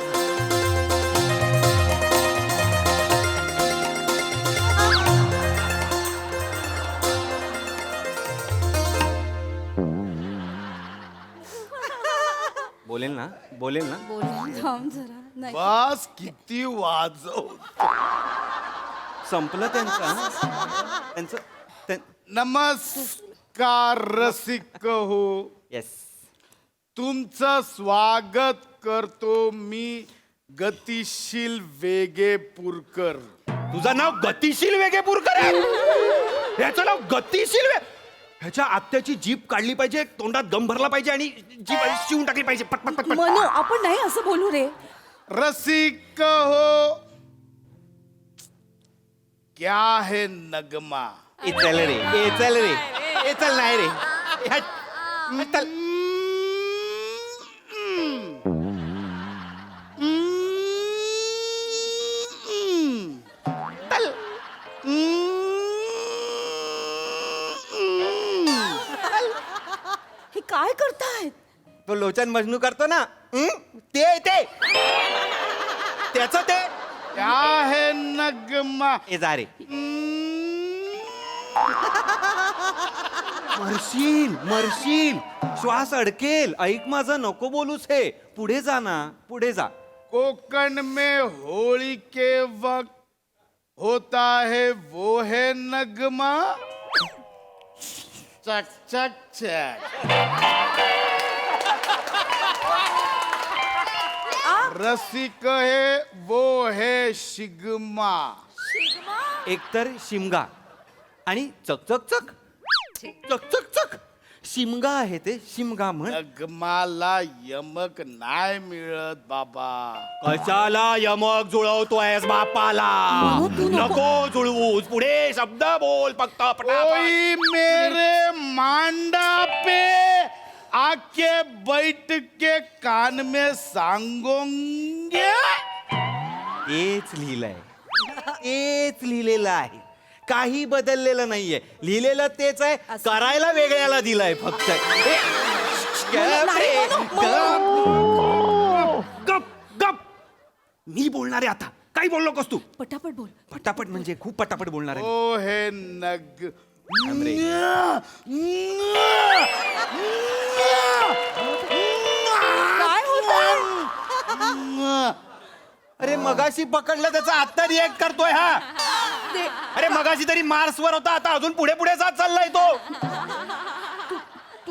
बोलेल ना. बोलेल ना. थांब जरा. नाही बस किती वाजव. संपलं त्यांचं. नमस्कार रसिक हो. येस. तुमचं स्वागत करतो मी गतिशील वेगेपूरकर. तुझं नाव गतिशील वेगेपूरकर आहे. ह्याचं नाव गतिशील ह्याच्या आत्याची जीप काढली पाहिजे, तोंडात दम भरला पाहिजे आणि जीप शिवून टाकली पाहिजे. पट पट पट पट. म्हणू आपण नाही असं बोलू रे. रसिक हो क्या है नगमा. ए चल रे. ए चल रे. ए चल नाही रे. हट. चल. हे काय करतायत? तो लोचन मजनू करतो ना. ते त्याचं ते. क्या है नगमा. ए जा रे. मरशील मरशील. श्वास अडकेल. ऐक माझं. नको बोलूच हे. पुढे जा ना. पुढे जा. कोकण में होली के वक्त होता है वो है नगमा. चक चक चक. रसिक है वो है शिगमा. एकतर शिमगा आणि चक चक चक. चक चक चक. शिमगा आहे ते. शिमगा म्हण. नगमाला यमक नाही मिळत बाबा. कशाला यमक जुळवतोयस बापाला. नको जुळवूस. पुढे शब्द बोल फक्त. कोई मेरे मांडा पे आके बैठ के कान में सांगोंगे. तेच लिहिलंय. तेच लिहिलेलं आहे. काही बदललेलं नाहीये. लिहिलेलं तेच आहे. करायला वेगळ्याला दिलंय फक्त. गप गप. मी बोलणार आहे आता. काय बोललो कस तू. पटापट बोल. पटापट म्हणजे खूप पटापट बोलणार आहे. ओ हे नग. काय होत? अरे मगाशी पकडलं त्याचा आत्ता रिएक्ट करतोय हा. अरे मगाशी तरी मार्सवर होता. आता अजून पुढे पुढे जात चाललाय तो.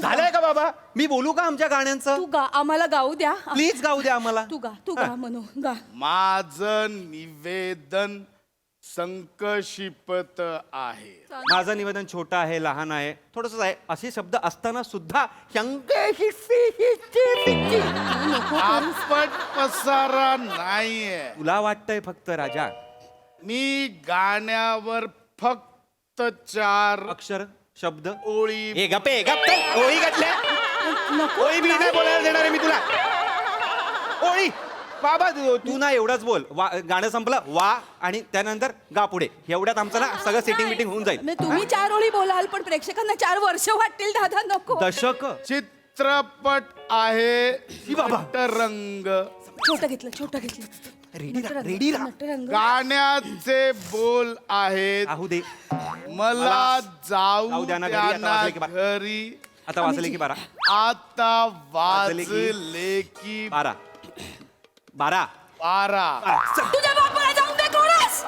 झालंय का बाबा? मी बोलू का आमच्या गाण्यांचं? तू गा, आम्हाला गाऊ द्या. प्लीज गाऊ द्या आम्हाला. तू गा म्हणू गा. माझं निवेदन संकशिपत आहे. माझं निवेदन छोटं आहे, लहान आहे, थोडंसं आहे. असे शब्द असताना सुद्धा आपट पसारा नाहीये. तुला वाटतंय फक्त राजा. मी गाण्यावर फक्त 4 अक्षर शब्द ओळी ए गप्पे गप्पे ओळी घातल्या. ओळी बी नाही बोलायला देणार आहे मी तुला. ओळी बाबा तू ना एवढंच बोल. गाणं संपलं वा आणि त्यानंतर गा पुढे. एवढ्यात आमचं ना सगळं सेटिंग मिटिंग होऊन जाईल. नाही, तुम्ही 4 ओळी बोलाल पण प्रेक्षकांना 4 वर्ष वाटतील. दादा नको. दशक चित्रपट आहे नटरंग. छोटं घेतलं. रेडी राहा. नटरंग. गाण्याचे बोल आहेत आहू दे. मला जाऊ जाऊ द्या ना घरी. आता द्या वाजले की बारा. घरी. आता वाजले की 12. आता वाजले वाजले की 12. 12. 12. तुझ्या बापाला जाऊन दे कोरस.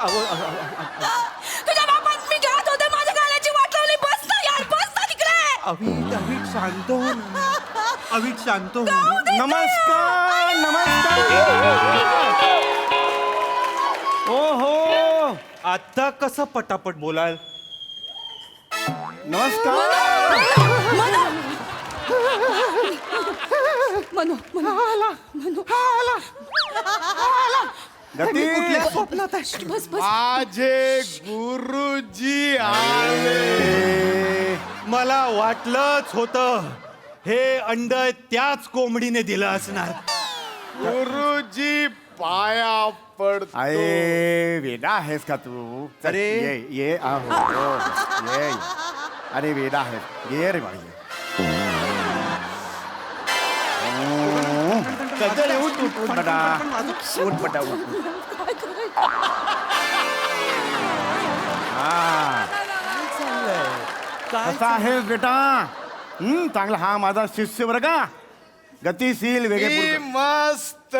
तुझ्या बापात मी गात होते, माझ्या गाण्याची वाट लावली. बस ना यार, बस ना तिकडे. अवित शांत हो ना. अवित शांत हो. नमस्कार ओहो आता कसं पटापट बोलाल. नमस्कार. म्हणू गती. बस माझे गुरुजी आले. मला वाटलंच होतं हे अंड त्याच कोंबडीने दिलं असणार. गुरुजी पाया पडतो. अरे वेडा आहेस का तू? चल, अरे. ये आहो ये. अरे वेडा आहेस. ये रे बाई ये. चल, उठ बेटा. उठ बेटा उठ. हा कसा आहेस बेटा? चांगला. हा माझा शिष्य बरं का. गतिशील मी वेगळे मस्त.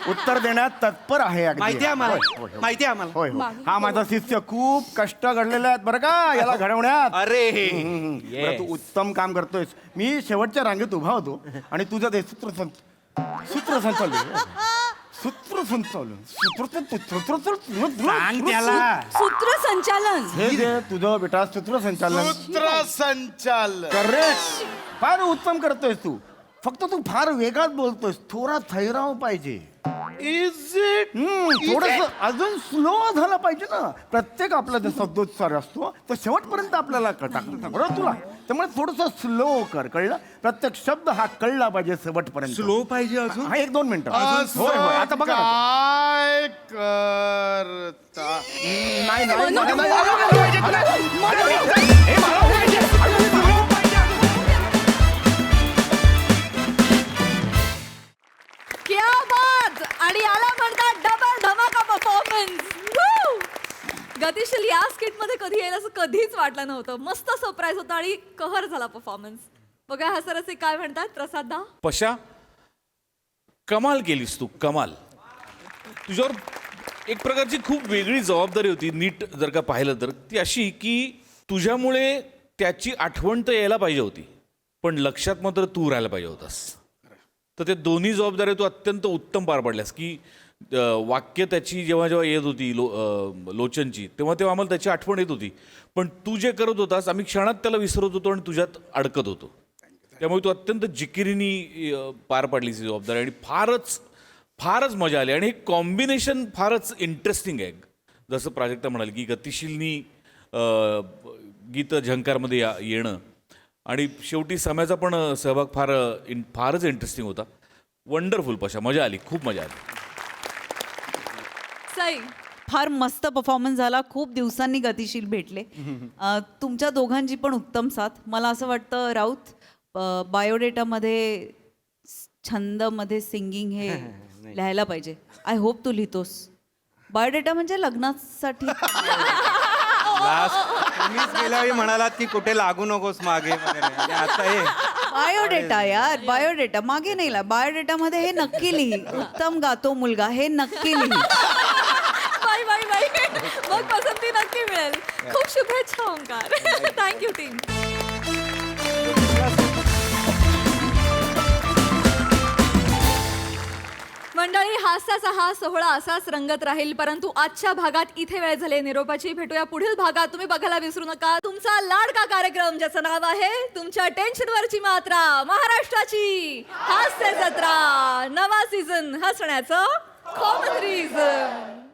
उत्तर देण्यात तत्पर आहे अगदी. माहिती आहे आम्हाला. होय, होय, होय. माहिती आहे आम्हाला. होय होय. हा माझा शिष्य खूप कष्ट घडलेले आहेत बरं का याला घडवण्यात. अरे बरं, तू उत्तम काम करतोयस. मी शेवटच्या रांगेत उभा होतो आणि तुझं ते सूत्रसंचालन सूत्रसंचालन. हे जे तुझं बेटा सूत्रसंचालन सूत्रसंचालन. करेक्ट. फार उत्तम करतोयस तू. फक्त तू फार वेगात बोलतोयस. थोडा ठहराव पाहिजे. Is it? थोडस अजून स्लो झालं पाहिजे ना. प्रत्येक आपला जसा सदोत्सार असतो तो शेवटपर्यंत आपल्याला टाकतो बरोबर तुला. त्यामुळे थोडस स्लो कर. कळलं? प्रत्येक शब्द हा कळला पाहिजे शेवटपर्यंत. स्लो पाहिजे अजून. हा 1-2 मिनिटं. असं होय होय. आता बघा ना. काय करता? नाही नाही, नाही, नाही. क्या बात. आणि याला म्हणतात डबल धमाका परफॉर्मन्स. गतिशील या स्किट मध्ये कधी येईल असं कधीच वाटलं नव्हतं. मस्त सरप्राईज होता आणि कहर झाला परफॉर्मन्स. बघा हा सरसे काय म्हणतात प्रसाद दा. पशा कमाल केलीस तू. कमाल. तुझ्यावर एक प्रकारची खूप वेगळी जबाबदारी होती. नीट जर का पाहिलं तर ती अशी की तुझ्यामुळे त्याची आठवण तर यायला पाहिजे होती पण लक्षात मात्र तू राहायला पाहिजे होतास. तर ते दोन्ही जबाबदाऱ्या तू अत्यंत उत्तम पार पाडल्यास की वाक्य त्याची जेव्हा जेव्हा येत होती लोचनची तेव्हा तेव्हा आम्हाला त्याची आठवण येत होती पण तू जे करत होतास आम्ही क्षणात त्याला विसरत होतो आणि तुझ्यात अडकत होतो. त्यामुळे तू अत्यंत जिकिरीनी पार पाडलीस ही जबाबदारी आणि फारच मजा आली. आणि हे कॉम्बिनेशन फारच इंटरेस्टिंग आहे. जसं प्राजक्ता म्हणाल की गतिशीलनी गीत झंकारमध्ये येणं आणि शेवटी सम्याचा पण सहभाग फारच इंटरेस्टिंग होता. वंडरफुल पशा. मजा आली. खूप मजा आली. सई. फार मस्त परफॉर्मन्स झाला. खूप दिवसांनी गतिशील भेटले. तुमच्या दोघांची पण उत्तम साथ. मला असं वाटतं राऊत बायोडेटामध्ये छंदमध्ये सिंगिंग हे लिहायला पाहिजे. आय होप तू लिहितोस. बायोडेटा म्हणजे लग्नासाठी. तुम्हीच गेल्या वेळी म्हणालात की कुठे लागू नकोस मागे वगैरे. आणि आता हे बायोडेटा यार. बायोडेटा मागे नाही ला. बायोडेटामध्ये हे नक्की लिही. उत्तम गातो मुलगा हे नक्की लिही. बाय मग पसंती नक्की मिळेल. खूप शुभेच्छा ओंकार. Thank you team. हास्याचा हा सोहळा असाच रंगत राहील, परंतु आजच्या भागात इथे वेळ झाली निरोपाची. भेटूया पुढील भागात. तुम्ही बघायला विसरू नका तुमचा लाडका कार्यक्रम ज्याचं नाव आहे तुमच्या टेन्शनवरची मात्रा, महाराष्ट्राची हास्य जत्रा. नवा सीझन हसण्याचं कॉमन रिझन.